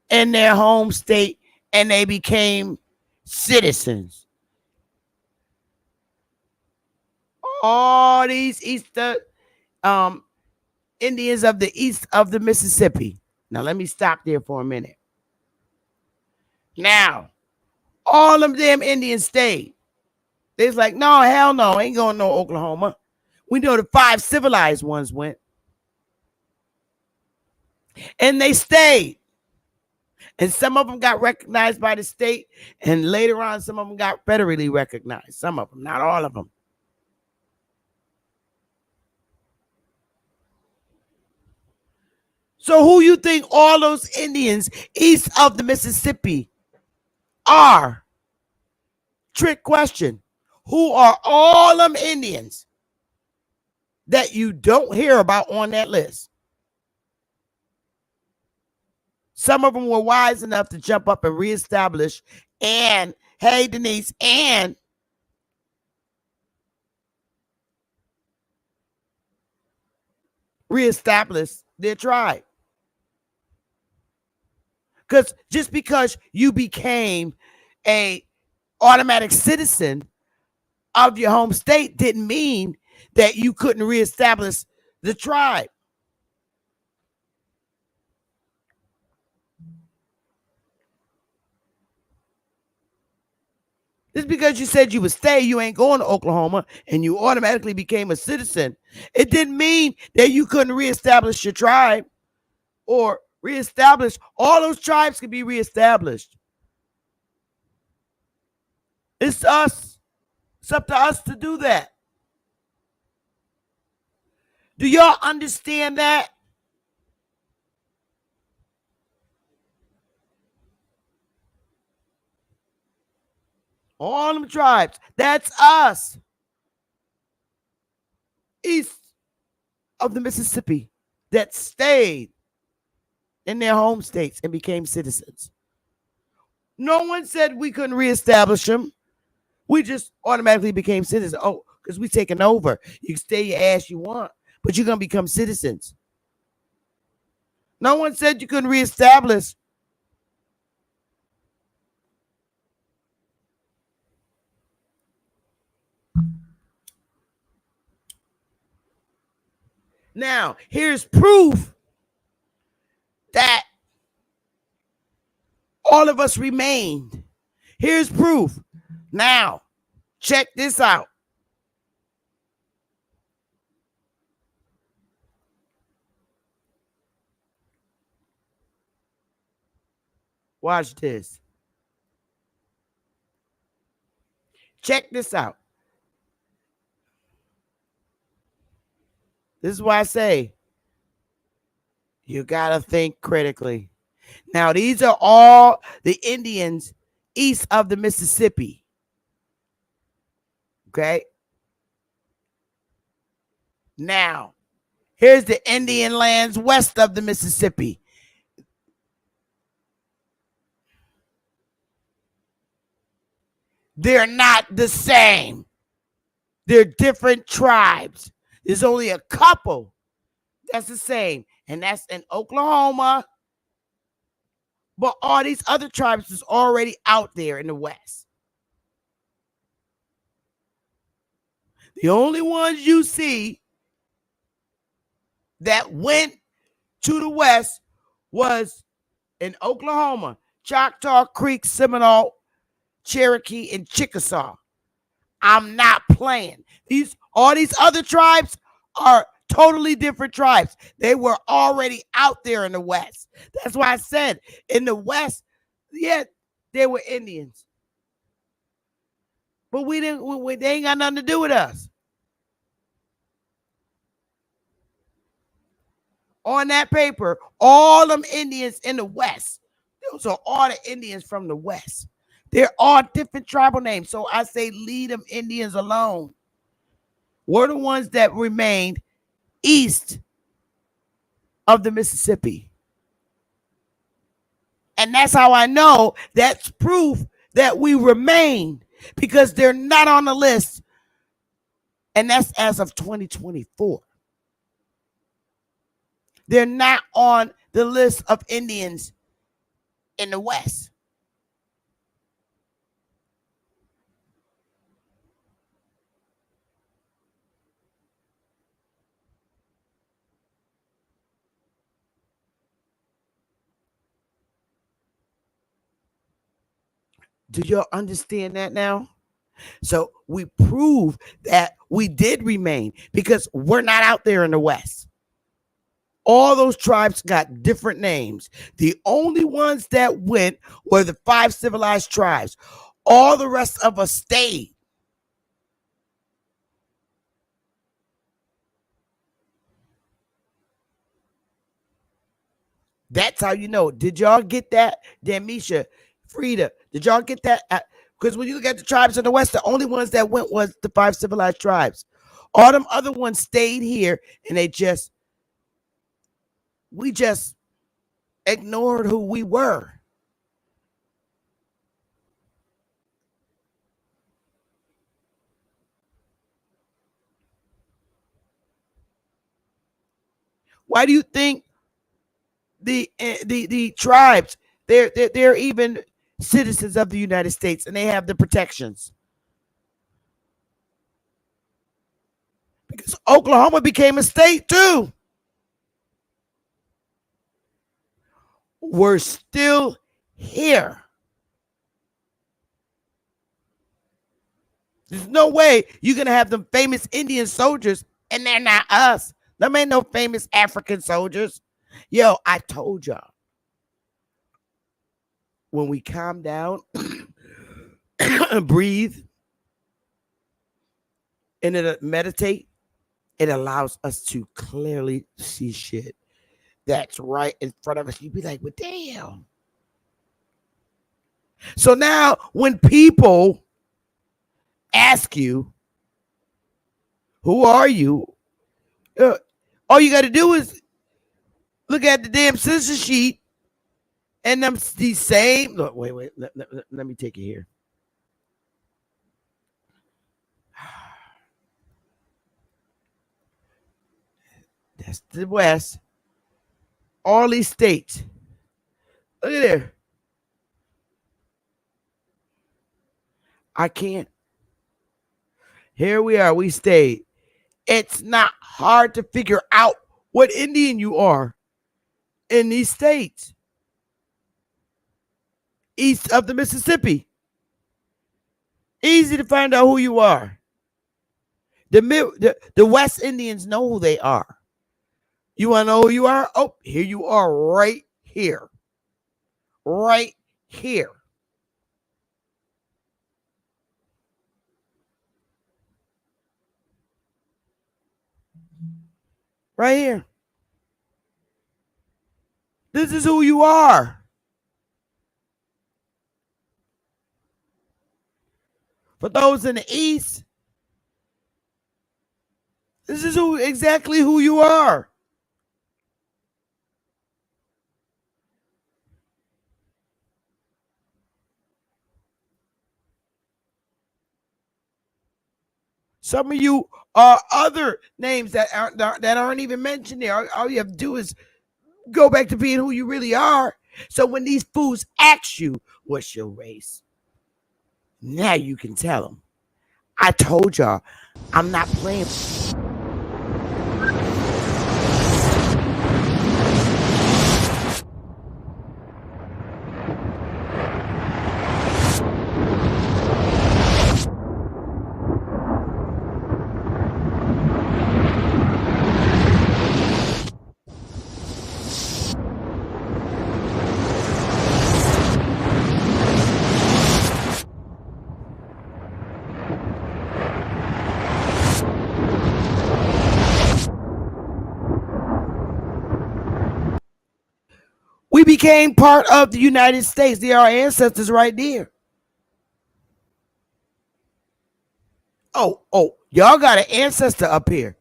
in their home state, and they became citizens. All these Indians of the east of the Mississippi. Now, let me stop there for a minute. Now, all of them Indians stayed. They was like, no, hell no, ain't going to no Oklahoma. We know the 5 civilized ones went. And they stayed. And some of them got recognized by the state. And later on, some of them got federally recognized. Some of them, not all of them. So who you think all those Indians east of the Mississippi are? Trick question. Who are all them Indians that you don't hear about on that list? Some of them were wise enough to jump up and reestablish and, hey, Denise, and reestablish their tribe. Because just because you became a automatic citizen of your home state didn't mean that you couldn't reestablish the tribe. Just because you said you would stay, you ain't going to Oklahoma, and you automatically became a citizen. It didn't mean that you couldn't reestablish your tribe or reestablish. All those tribes can be reestablished. It's us. It's up to us to do that. Do y'all understand that? All them tribes. That's us. East of the Mississippi that stayed in their home states and became citizens. No one said we couldn't reestablish them. We just automatically became citizens. Oh, because we taking over. You can stay your ass you want, but you're going to become citizens. No one said you couldn't reestablish. Now, here's proof that all of us remained. Here's proof. Now, check this out. Watch this. Check this out. This is why I say you got to think critically. Now, these are all the Indians east of the Mississippi. Okay? Now, here's the Indian lands west of the Mississippi. They're not the same. They're different tribes. There's only a couple that's the same, and that's in Oklahoma. But all these other tribes is already out there in the West. The only ones you see that went to the West was in Oklahoma, Choctaw, Creek, Seminole, Cherokee, and Chickasaw. I'm not playing. All these other tribes are totally different tribes. They were already out there in the West. That's why I said in the West, yeah, they were Indians. But they ain't got nothing to do with us. On that paper, all them Indians in the West, those are all the Indians from the West. They're all different tribal names. So I say leave them Indians alone. We're the ones that remained east of the Mississippi. And that's how I know that's proof that we remained, because they're not on the list. And that's as of 2024. They're not on the list of Indians in the West. Do y'all understand that now? So we prove that we did remain because we're not out there in the West. All those tribes got different names. The only ones that went were the 5 civilized tribes. All the rest of us stayed. That's how you know. Did y'all get that? Damisha, Frida, did y'all get that? Because when you look at the tribes in the West, the only ones that went was the 5 civilized tribes. All them other ones stayed here, and we just ignored who we were. Why do you think the tribes, they're even citizens of the United States and they have the protections? Because Oklahoma became a state too. We're still here. There's no way you're going to have them famous Indian soldiers and they're not us. Them ain't no famous African soldiers. Yo, I told y'all. When we calm down and breathe and meditate, it allows us to clearly see shit that's right in front of us. You'd be like, well, damn. So now when people ask you, who are you? All you got to do is look at the damn census sheet and them these same. Look, wait. Let me take it here. That's the West. all these states. Look at there. I can't. Here we are. We stayed. It's not hard to figure out what Indian you are in these states east of the Mississippi. Easy to find out who you are. The West Indians know who they are. You want to know who you are? Oh, here you are right here. Right here. Right here. This is who you are. For those in the East, this is exactly who you are. Some of you are other names that aren't even mentioned there. All you have to do is go back to being who you really are. So when these fools ask you, what's your race? Now you can tell them. I told y'all, I'm not playing. We became part of the United States. They are our ancestors right there. Oh, y'all got an ancestor up here.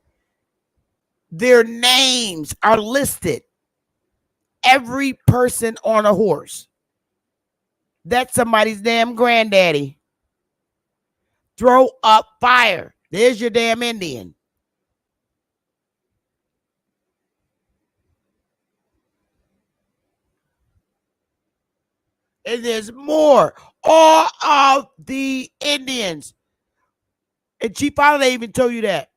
Their names are listed. Every person on a horse. That's somebody's damn granddaddy. Throw up fire. There's your damn Indian. And there's more. All of the Indians. And Chief Holiday even told you that.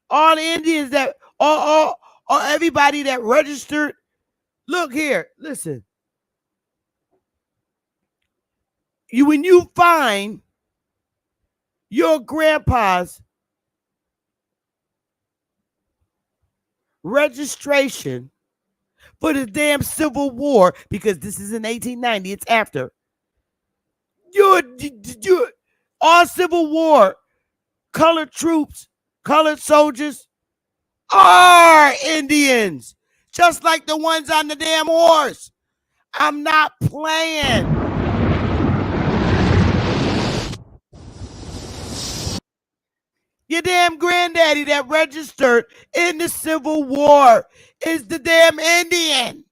All the Indians that, all everybody that registered. Look here, listen. When you find your grandpa's registration for the damn Civil War, because this is in 1890, it's after. You're all Civil War, colored troops, colored soldiers are Indians, just like the ones on the damn horse. I'm not playing. Your damn granddaddy that registered in the Civil War is the damn Indian.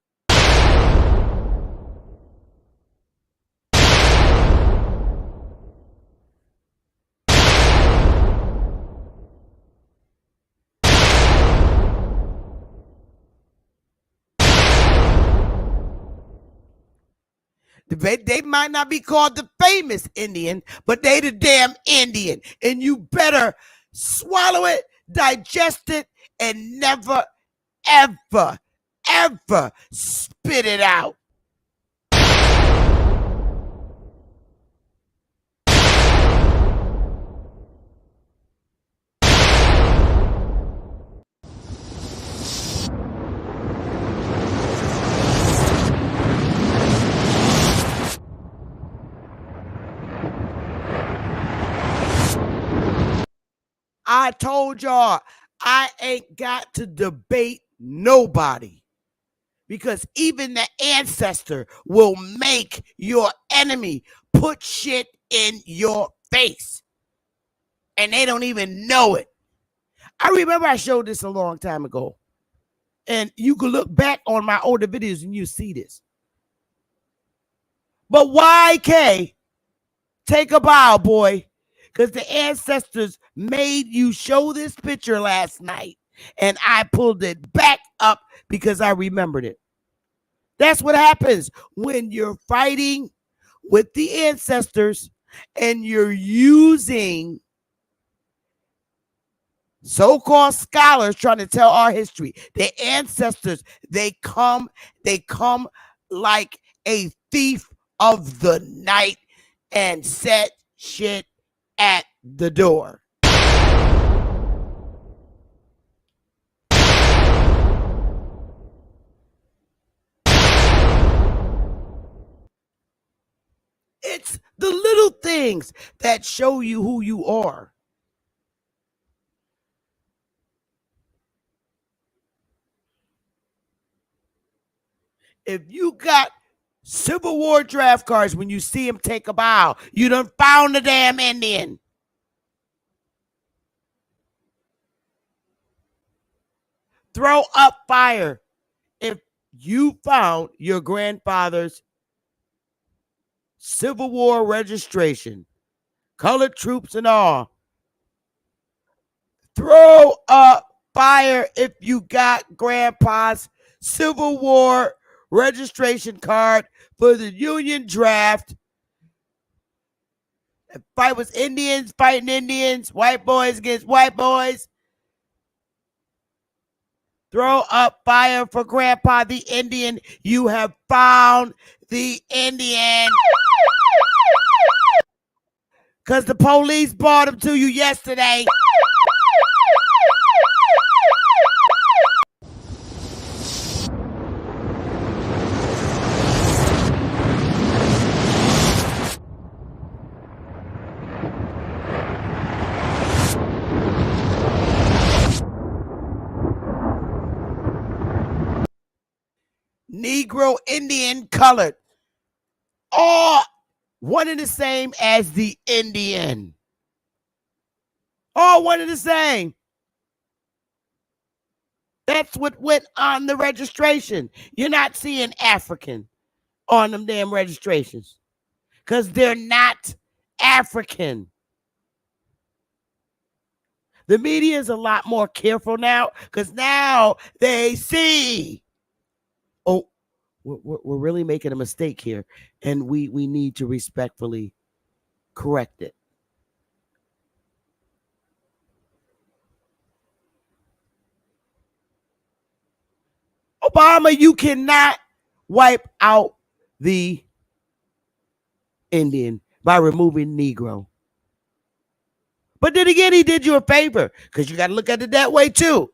They might not be called the famous Indian, but they the damn Indian. And you better swallow it, digest it, and never, ever, ever spit it out. I told y'all, I ain't got to debate nobody, because even the ancestor will make your enemy put shit in your face, and they don't even know it. I remember I showed this a long time ago, and you can look back on my older videos and you see this. But YK, take a bow, boy. Because the ancestors made you show this picture last night. And I pulled it back up because I remembered it. That's what happens when you're fighting with the ancestors and you're using so-called scholars trying to tell our history. The ancestors, they come like a thief of the night and set shit at the door. It's the little things that show you who you are. If you got Civil War draft cards, when you see him take a bow, you done found the damn Indian. Throw up fire if you found your grandfather's Civil War registration, colored troops and all. Throw up fire if you got grandpa's Civil War registration card for the Union draft. The fight was Indians fighting Indians, white boys against white boys. Throw up fire for Grandpa the Indian. You have found the Indian. Because the police brought him to you yesterday. Negro, Indian, colored. All one and the same as the Indian. All one and the same. That's what went on the registration. You're not seeing African on them damn registrations because they're not African. The media is a lot more careful now because now they see, oh, we're really making a mistake here, and we need to respectfully correct it. Obama, you cannot wipe out the Indian by removing Negro. But then again, he did you a favor because you got to look at it that way too.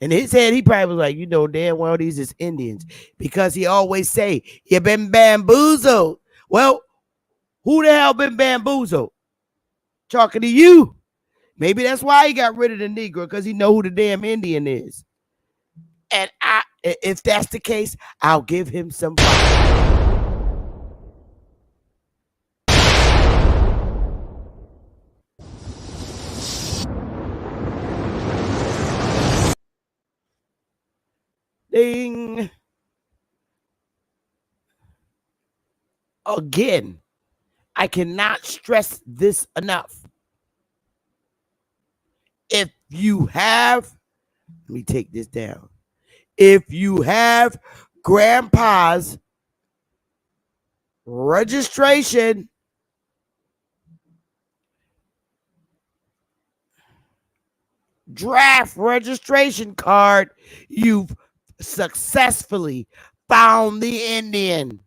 In his head, he probably was like, you know, damn well these is Indians because he always say, you been bamboozled. Well, who the hell been bamboozled? Talking to you. Maybe that's why he got rid of the Negro because he know who the damn Indian is. And if that's the case, I'll give him some fire. Ding. Again, I cannot stress this enough. If you have, let me take this down. If you have grandpa's registration, draft registration card, you've successfully found the Indian.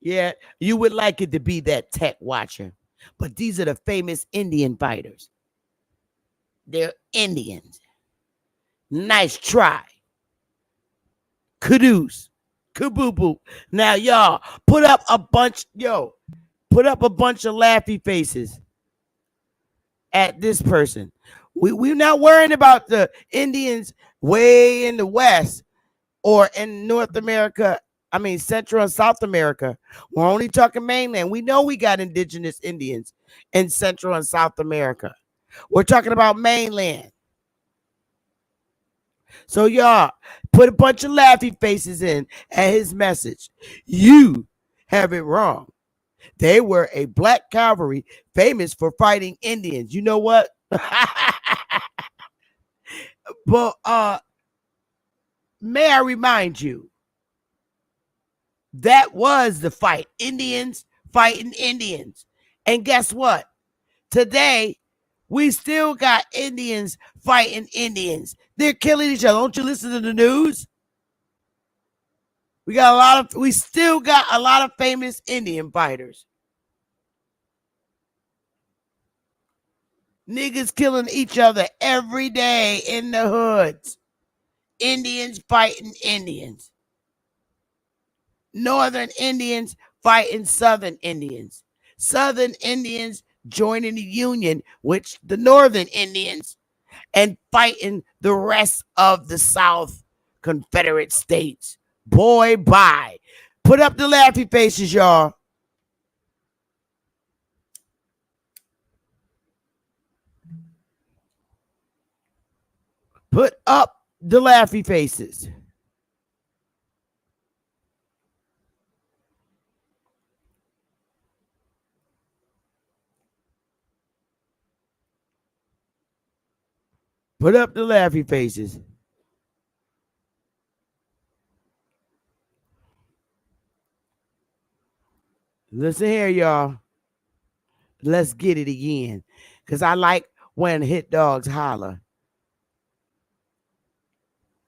Yeah, you would like it to be that tech watcher. But these are the famous Indian fighters. They're Indians. Nice try. Caduce. Kaboo-boo. Now, y'all, put up a bunch of laughy faces at this person. We're not worrying about the Indians way in the West or in North America. I mean, Central and South America. We're only talking mainland. We know we got indigenous Indians in Central and South America. We're talking about mainland. So y'all, put put a bunch of laughy faces in at his message. You have it wrong. They were a black cavalry famous for fighting Indians. You know what? But may I remind you, that was the fight. Indians fighting Indians. And guess what? Today, we still got Indians fighting Indians. They're killing each other. Don't you listen to the news? We still got a lot of famous Indian fighters. Niggas killing each other every day in the hoods. Indians fighting Indians. Northern Indians fighting Southern Indians. Southern Indians joining the Union with the Northern Indians and fighting the rest of the South Confederate States. Boy, bye. Put up the laughy faces, y'all. Put up the laughy faces. Put up the laughy faces. Listen here, y'all. Let's get it again. Because I like when hit dogs holler.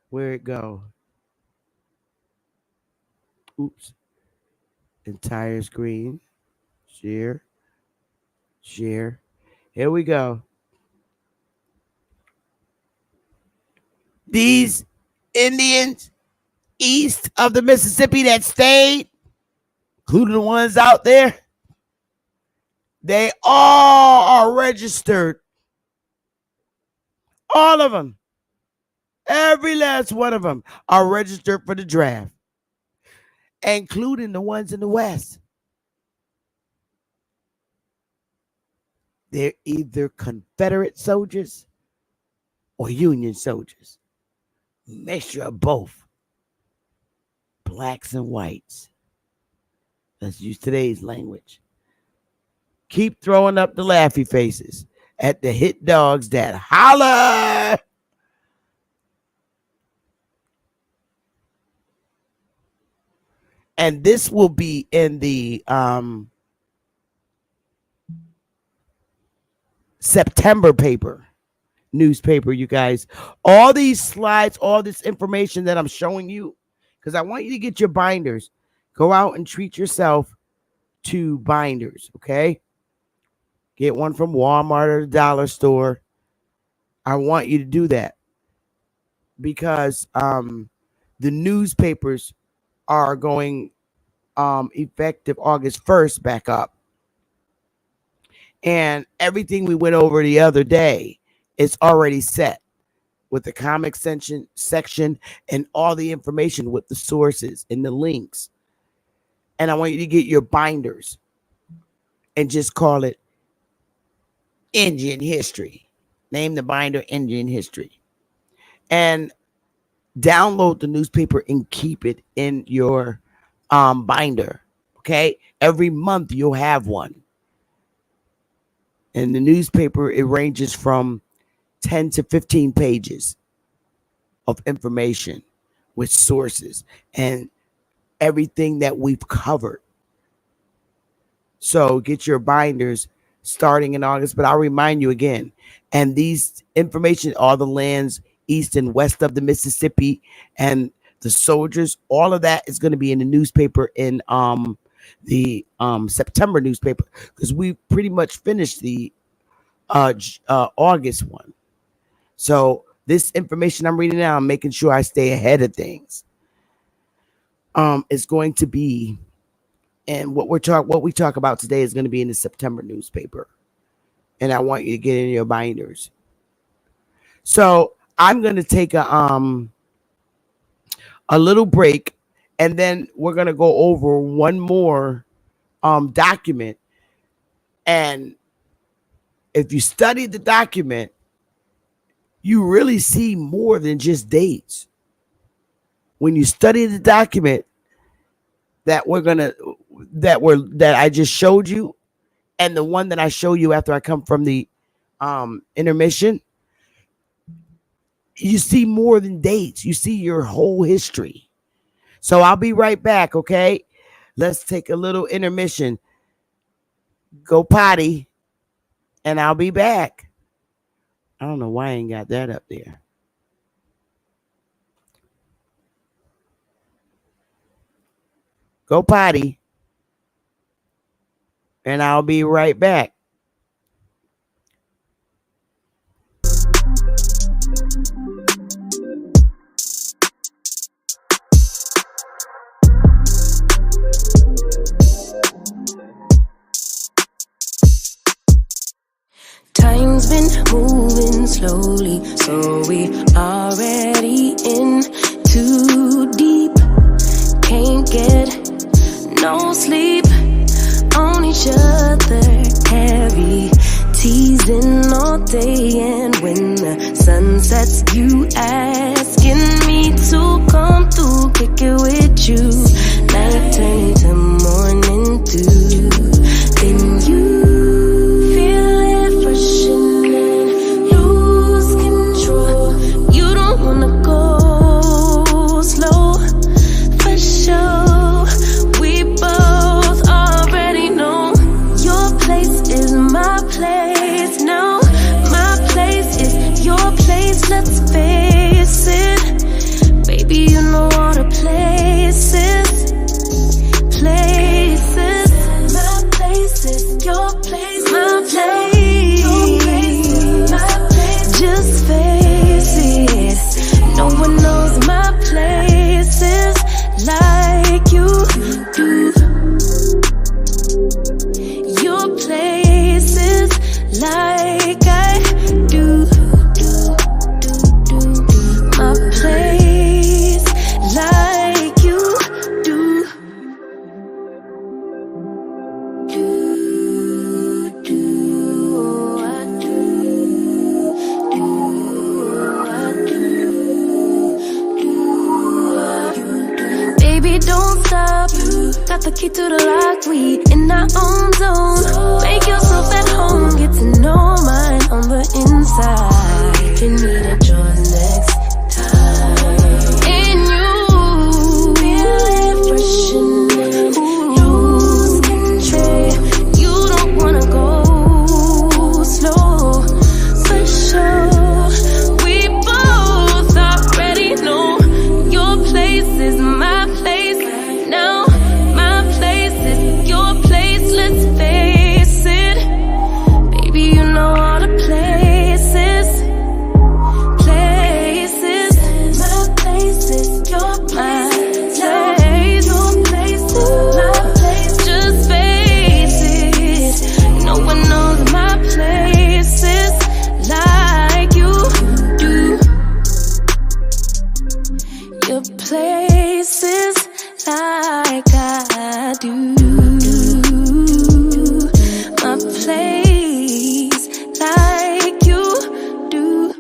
Where it go? Oops. Entire screen. Share. Share. Here we go. These Indians east of the Mississippi that stayed, including the ones out there, they all are registered. All of them. Every last one of them are registered for the draft, including the ones in the West. They're either Confederate soldiers or Union soldiers. Mixture of both. Blacks and whites. Let's use today's language. Keep throwing up the laughy faces at the hit dogs that holler. And this will be in the September newspaper, you guys. All these slides, all this information that I'm showing you, because I want you to get your binders. Go out and treat yourself to binders, okay? Get one from Walmart or the dollar store. I want you to do that because the newspapers are going effective August 1st back up. And everything we went over the other day is already set with the comic section and all the information with the sources and the links. And I want you to get your binders and just call it Indian History. Name the binder Indian History. And download the newspaper and keep it in your binder. Okay? Every month you'll have one. And the newspaper, it ranges from 10 to 15 pages of information with sources and everything that we've covered. So get your binders starting in August. But I'll remind you again, and these information, all the lands east and west of the Mississippi and the soldiers, all of that is going to be in the newspaper in the September newspaper, because we pretty much finished the August one. So this information I'm reading now, I'm making sure I stay ahead of things. It's going to be, and what we talk about today is going to be in the September newspaper, and I want you to get in your binders. So I'm going to take a little break, and then we're going to go over one more document. And if you study the document, you really see more than just dates. when you study the document that that I just showed you, and the one that I show you after I come from the intermission, you see more than dates. You see your whole history. So I'll be right back, okay? Let's take a little intermission. Go potty, and I'll be back. I don't know why I ain't got that up there. Go potty, and I'll be right back.
Time's been moving slowly, so we already in too deep. Can't get no sleep on each other, heavy teasing all day, and when the sun sets, you asking me to come through, kick it with you. Night turn to morning dew, then you let's face it, baby, you know all the places, my places, your place, my place, just face it, no one knows my places like you do, your places like I do. Got the key to the lock, we in our own zone. Make yourself at home, get to know mine on the inside. Can meet at yours next time. And you feel refreshing, lose control. You don't wanna go slow, for sure. We both already know your place is my place now. Let's face it, baby, you know all the places, my places, your place, your places, my place, just face it, no one knows my places like you do, your places like I do. Place like you do.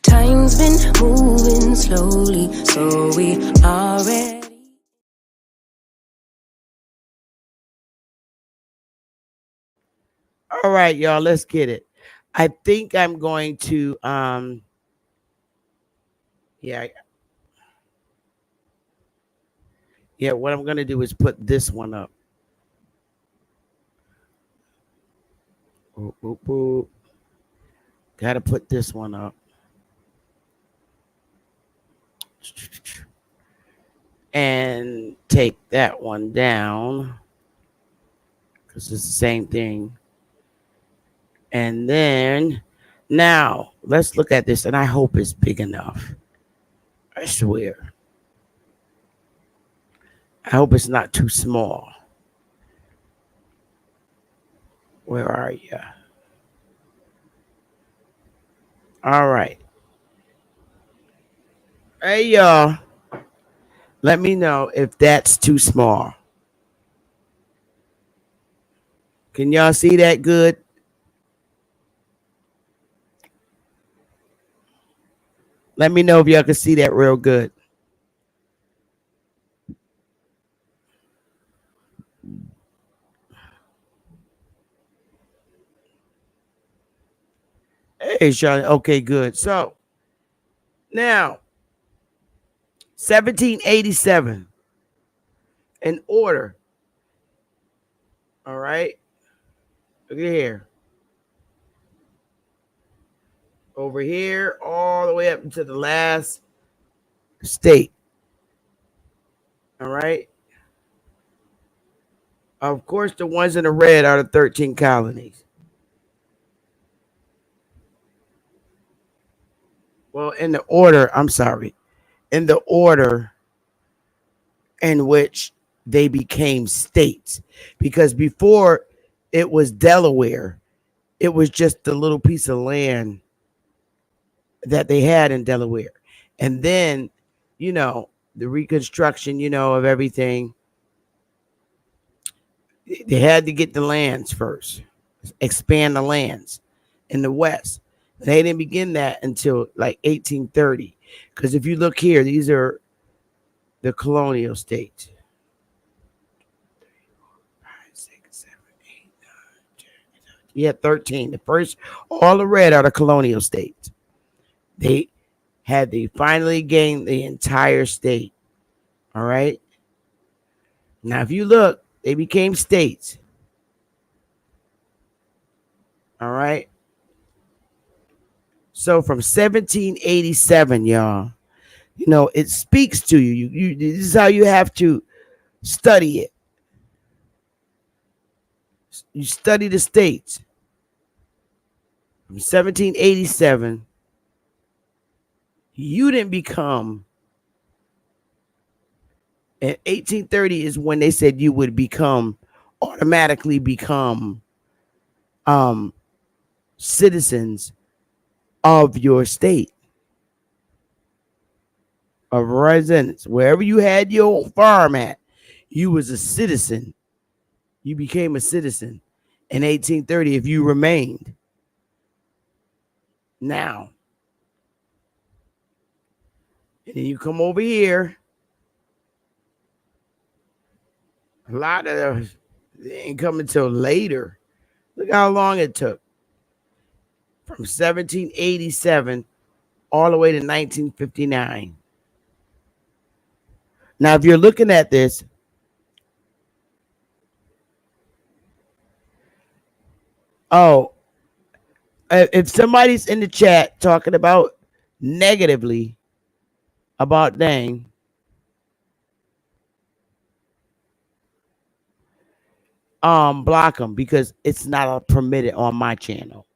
Time's been moving slowly, so we already.
All right, y'all, let's get it. I think I'm going to yeah, what I'm going to do is put this one up. Boop, boop, boop. Got to put this one up. And take that one down, because it's the same thing. And then now let's look at this, and I hope it's big enough. I swear. I hope it's not too small. Where are you? All right. Hey, y'all. Let me know if that's too small. Can y'all see that good? Let me know if y'all can see that real good. Hey, Charlie. Okay, good. So now, 1787, in order. All right. Look at here. Over here, all the way up to the last state. All right. Of course, the ones in the red are the 13 colonies. Well, in the order, I'm sorry, in the order in which they became states. Because before it was Delaware, it was just a little piece of land that they had in Delaware. And then, the reconstruction, of everything, they had to get the lands first, expand the lands in the West. They didn't begin that until like 1830. Because if you look here, these are the colonial states. 5, 6, 7, 8, 9, 10. You had 13. The first, all the red are the colonial states. They finally gained the entire state. All right. Now, if you look, they became states. All right. So from 1787, y'all, it speaks to you. This is how you have to study it. You study the states. From 1787, you didn't become. And 1830 is when they said you would automatically become citizens of your state, of residence. Wherever you had your farm at, you was a citizen. You became a citizen in 1830 if you remained. Now, and then you come over here. A lot of those didn't come until later. Look how long it took. From 1787 all the way to 1959. Now, if you're looking at this, if somebody's in the chat talking about negatively about Dang, block them because it's not permitted on my channel.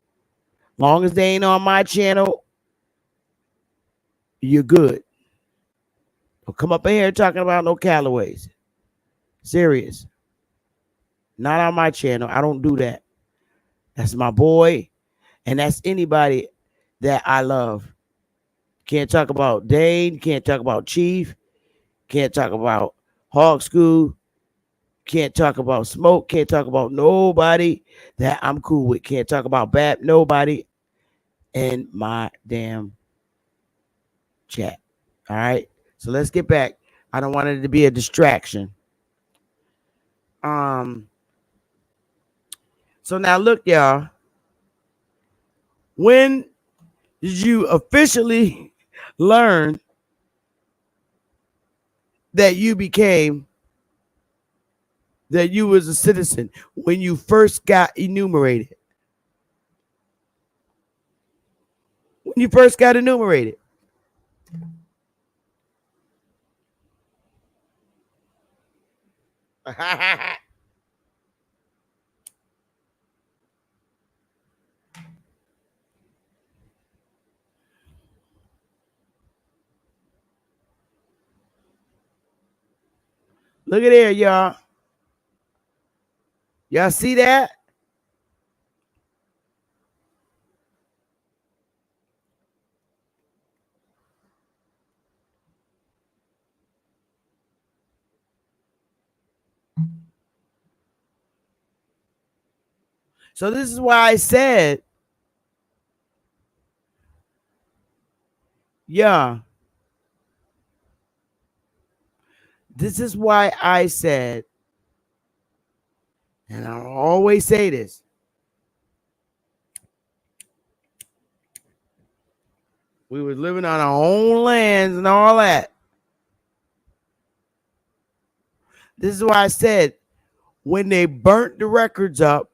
Long as they ain't on my channel, you're good. Don't come up in here talking about no Callaways. Serious. Not on my channel. I don't do that. That's my boy, and that's anybody that I love. Can't talk about Dane. Can't talk about Chief. Can't talk about Hog School. Can't talk about Smoke. Can't talk about nobody that I'm cool with. Can't talk about Bap. Nobody in my damn chat. All right. So let's get back. I don't want it to be a distraction. So now look, y'all. When did you officially learn that you was a citizen? When you first got enumerated? When you first got enumerated? Look at there, y'all. Y'all see that? So this is why I said, yeah, this is why I said, and I always say this, we was living on our own lands and all that. This is why I said, when they burnt the records up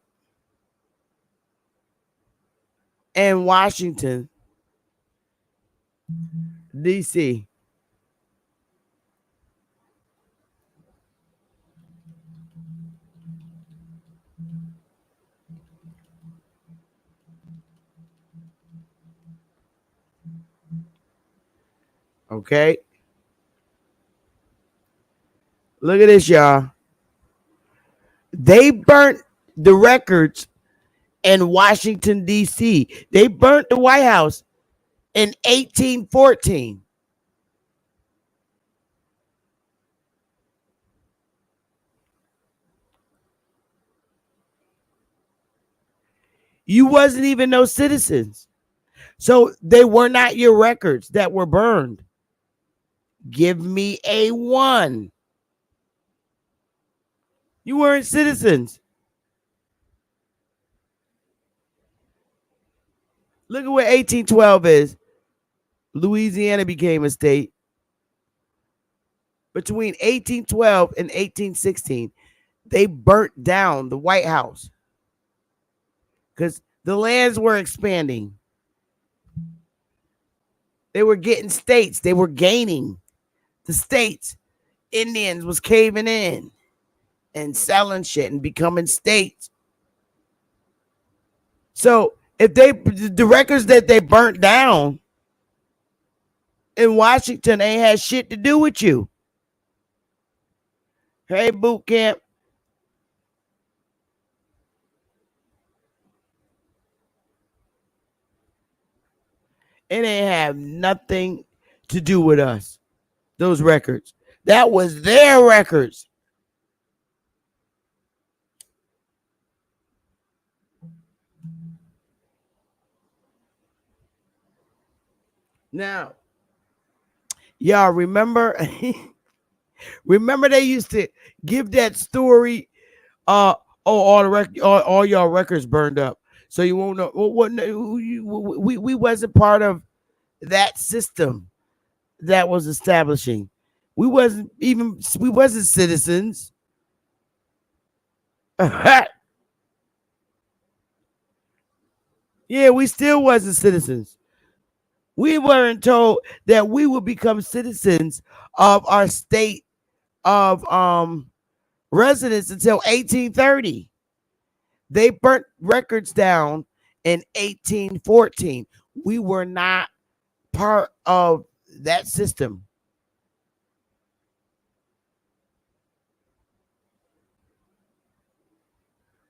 in Washington, D.C., okay? Look at this, y'all. They burnt the records in Washington, D.C. They burnt the White House in 1814. You wasn't even no citizens. So they were not your records that were burned. Give me a 1. You weren't citizens. Look at what 1812 is. Louisiana became a state. Between 1812 and 1816, they burnt down the White House because the lands were expanding. They were getting states. They were gaining the states. Indians was caving in and selling shit and becoming states. So if the records that they burnt down in Washington ain't had shit to do with you. Hey, boot camp. It ain't have nothing to do with us. Those records. That was their records. Now, y'all remember? Remember they used to give that story. All y'all records burned up, so you won't know. We wasn't part of that system that was establishing. We wasn't citizens. Yeah, we still wasn't citizens. We weren't told that we would become citizens of our state of residence until 1830. They burnt records down in 1814. We were not part of that system.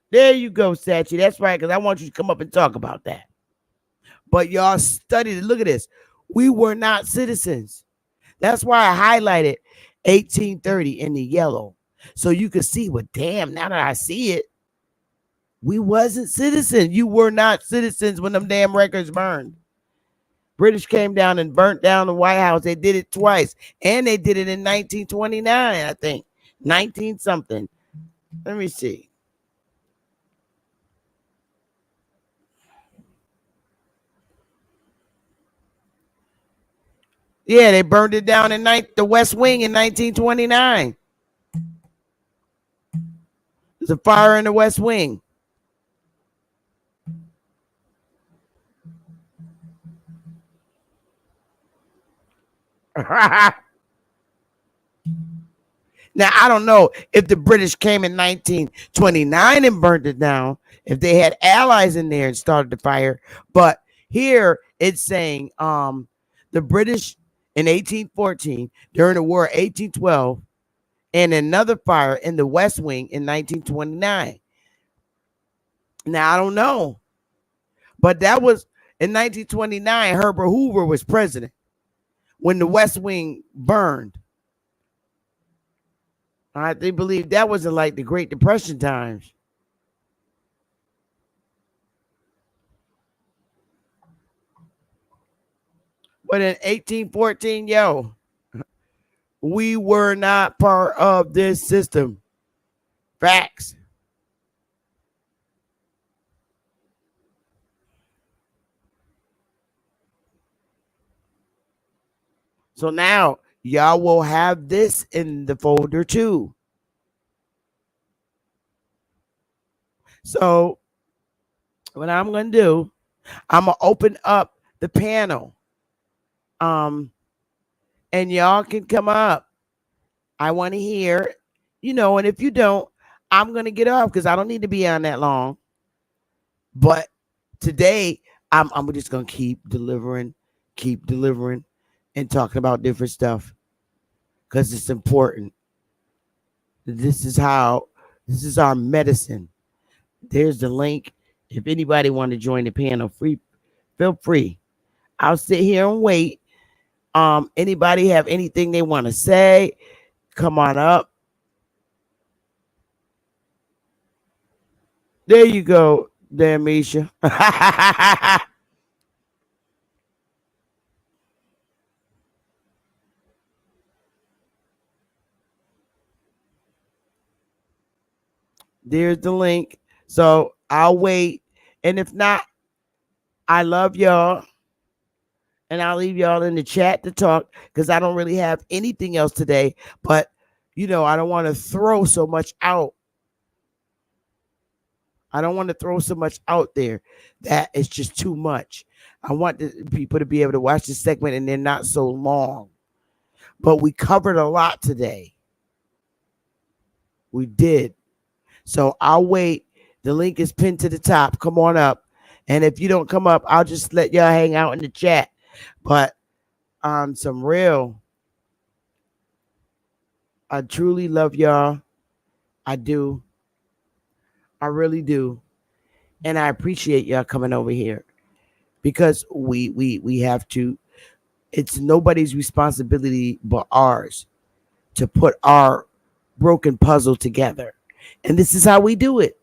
There you go, Sachi. That's right, because I want you to come up and talk about that. But y'all studied it. Look at this. We were not citizens. That's why I highlighted 1830 in the yellow. So you could see, well, damn, now that I see it, we wasn't citizens. You were not citizens when them damn records burned. British came down and burnt down the White House. They did it twice. And they did it in 1929, I think. 19 something. Let me see. Yeah, they burned it down in the West Wing in 1929. There's a fire in the West Wing. Now, I don't know if the British came in 1929 and burned it down, if they had allies in there and started the fire. But here it's saying the British in 1814, during the war 1812, and another fire in the West Wing in 1929. Now, I don't know. But that was in 1929, Herbert Hoover was president when the West Wing burned. All right, they believe that wasn't like the Great Depression times. But in 1814, yo, we were not part of this system. Facts. So now y'all will have this in the folder too. So what I'm going to do, I'm going to open up the panel. And y'all can come up. I want to hear, and if you don't, I'm going to get off because I don't need to be on that long. But today, I'm just going to keep delivering, and talking about different stuff because it's important. This is our medicine. There's the link. If anybody want to join the panel, feel free. I'll sit here and wait. Anybody have anything they want to say? Come on up. There you go, Damisha. There's the link. So I'll wait. And if not, I love y'all. And I'll leave y'all in the chat to talk because I don't really have anything else today. But, I don't want to throw so much out. I don't want to throw so much out there that it's just too much. I want the people to be able to watch this segment and they're not so long. But we covered a lot today. We did. So I'll wait. The link is pinned to the top. Come on up. And if you don't come up, I'll just let y'all hang out in the chat. But on some real, I truly love y'all. I do. I really do. And I appreciate y'all coming over here because we have to. It's nobody's responsibility but ours to put our broken puzzle together. And this is how we do it.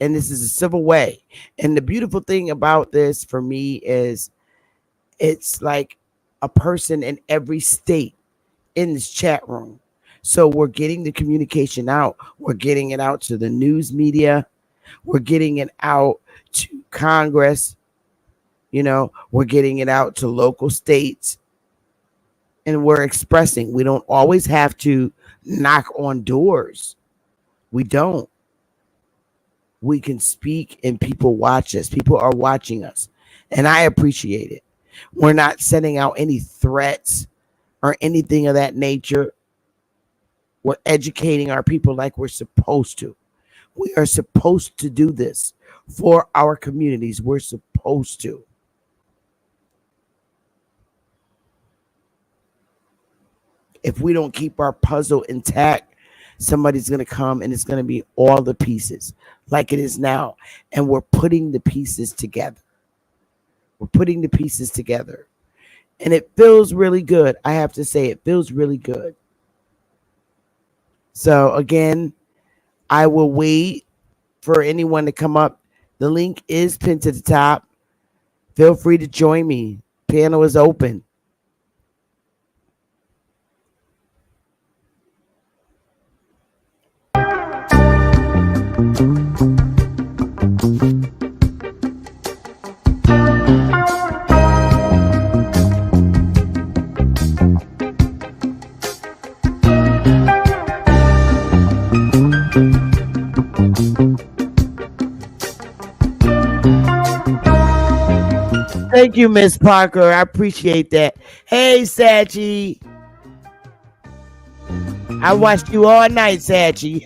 And this is a civil way. And the beautiful thing about this for me is it's like a person in every state in this chat room. So we're getting the communication out. We're getting it out to the news media. We're getting it out to Congress. We're getting it out to local states. And we're expressing. We don't always have to knock on doors. We don't. We can speak and people watch us. People are watching us. And I appreciate it. We're not sending out any threats or anything of that nature. We're educating our people like we're supposed to. We are supposed to do this for our communities. We're supposed to. If we don't keep our puzzle intact, somebody's going to come and it's going to be all the pieces like it is now. And we're putting the pieces together. We're putting the pieces together. And it feels really good. I have to say, it feels really good. So again, I will wait for anyone to come up. The link is pinned to the top. Feel free to join me. Panel is open. Thank you, Miss Parker. I appreciate that. Hey, Sachi. I watched you all night, Sachi.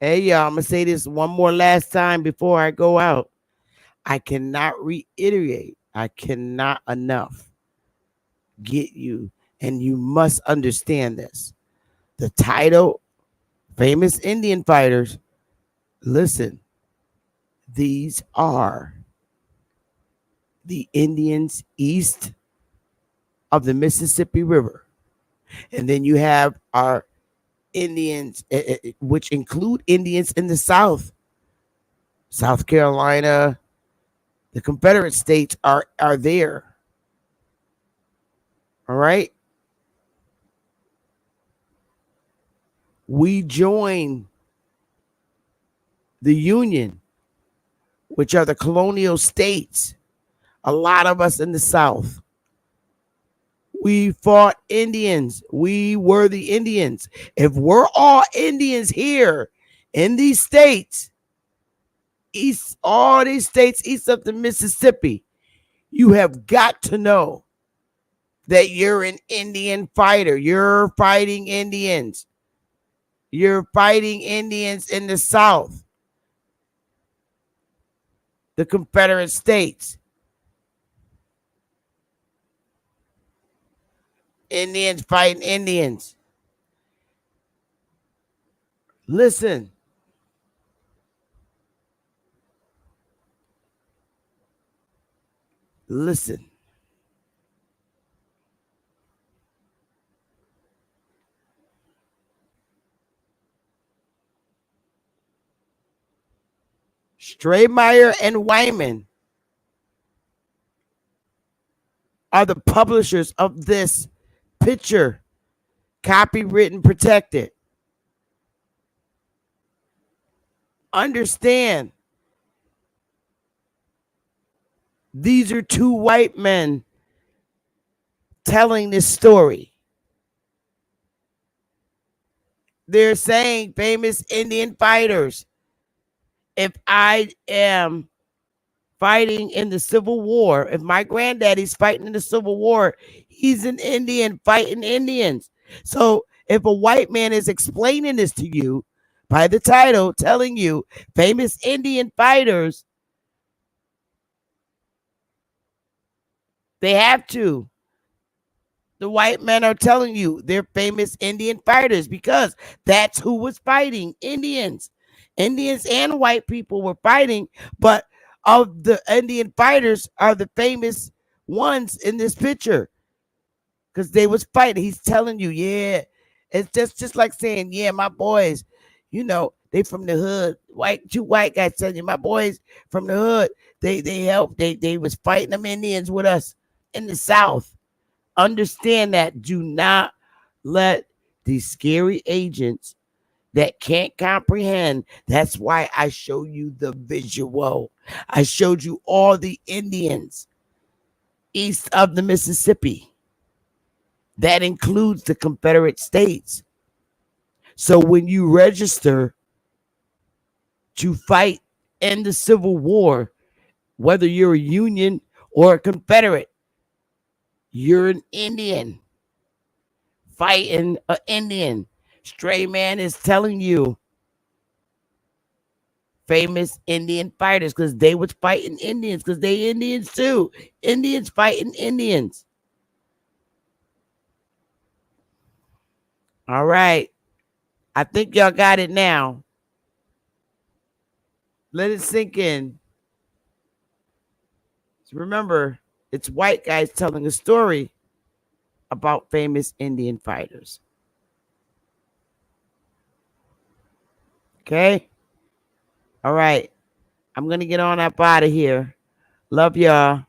Hey, y'all, I'm going to say this one more last time before I go out. I cannot reiterate, I cannot enough get you, and you must understand this. The title, Famous Indian Fighters, listen, these are the Indians east of the Mississippi River. And then you have our Indians, which include Indians in the South, South Carolina, the Confederate States are there. All right. We join the Union, which are the colonial states. A lot of us in the South. We fought Indians. We were the Indians. If we're all Indians here in these states, all these states east of the Mississippi, you have got to know that you're an Indian fighter. You're fighting Indians. You're fighting Indians in the South, the Confederate States. Indians fighting Indians. Listen. Listen. Stratemeyer and Wyman are the publishers of this picture, copywritten, protected. Understand, these are two white men telling this story. They're saying famous Indian fighters. If I am fighting in the Civil War, if my granddaddy's fighting in the Civil War, he's an Indian fighting Indians. So if a white man is explaining this to you by the title, telling you famous Indian fighters, they have to. The white men are telling you they're famous Indian fighters because that's who was fighting. Indians. Indians and white people were fighting, but of the Indian fighters are the famous ones in this picture because they was fighting. He's telling you, yeah, it's just like saying, yeah, my boys, they from the hood. Two white guys telling you, my boys from the hood, they helped. They was fighting them Indians with us in the South. Understand that. Do not let these scary agents that can't comprehend. That's why I show you the visual. I showed you all the Indians east of the Mississippi. That includes the Confederate States. So when you register to fight in the Civil War, whether you're a Union or a Confederate, you're an Indian fighting an Indian. Stray Man is telling you famous Indian fighters because they was fighting Indians because they Indians too. Indians fighting Indians. All right. I think y'all got it now. Let it sink in. So remember, it's white guys telling a story about famous Indian fighters. Okay? All right. I'm going to get on up out of here. Love y'all.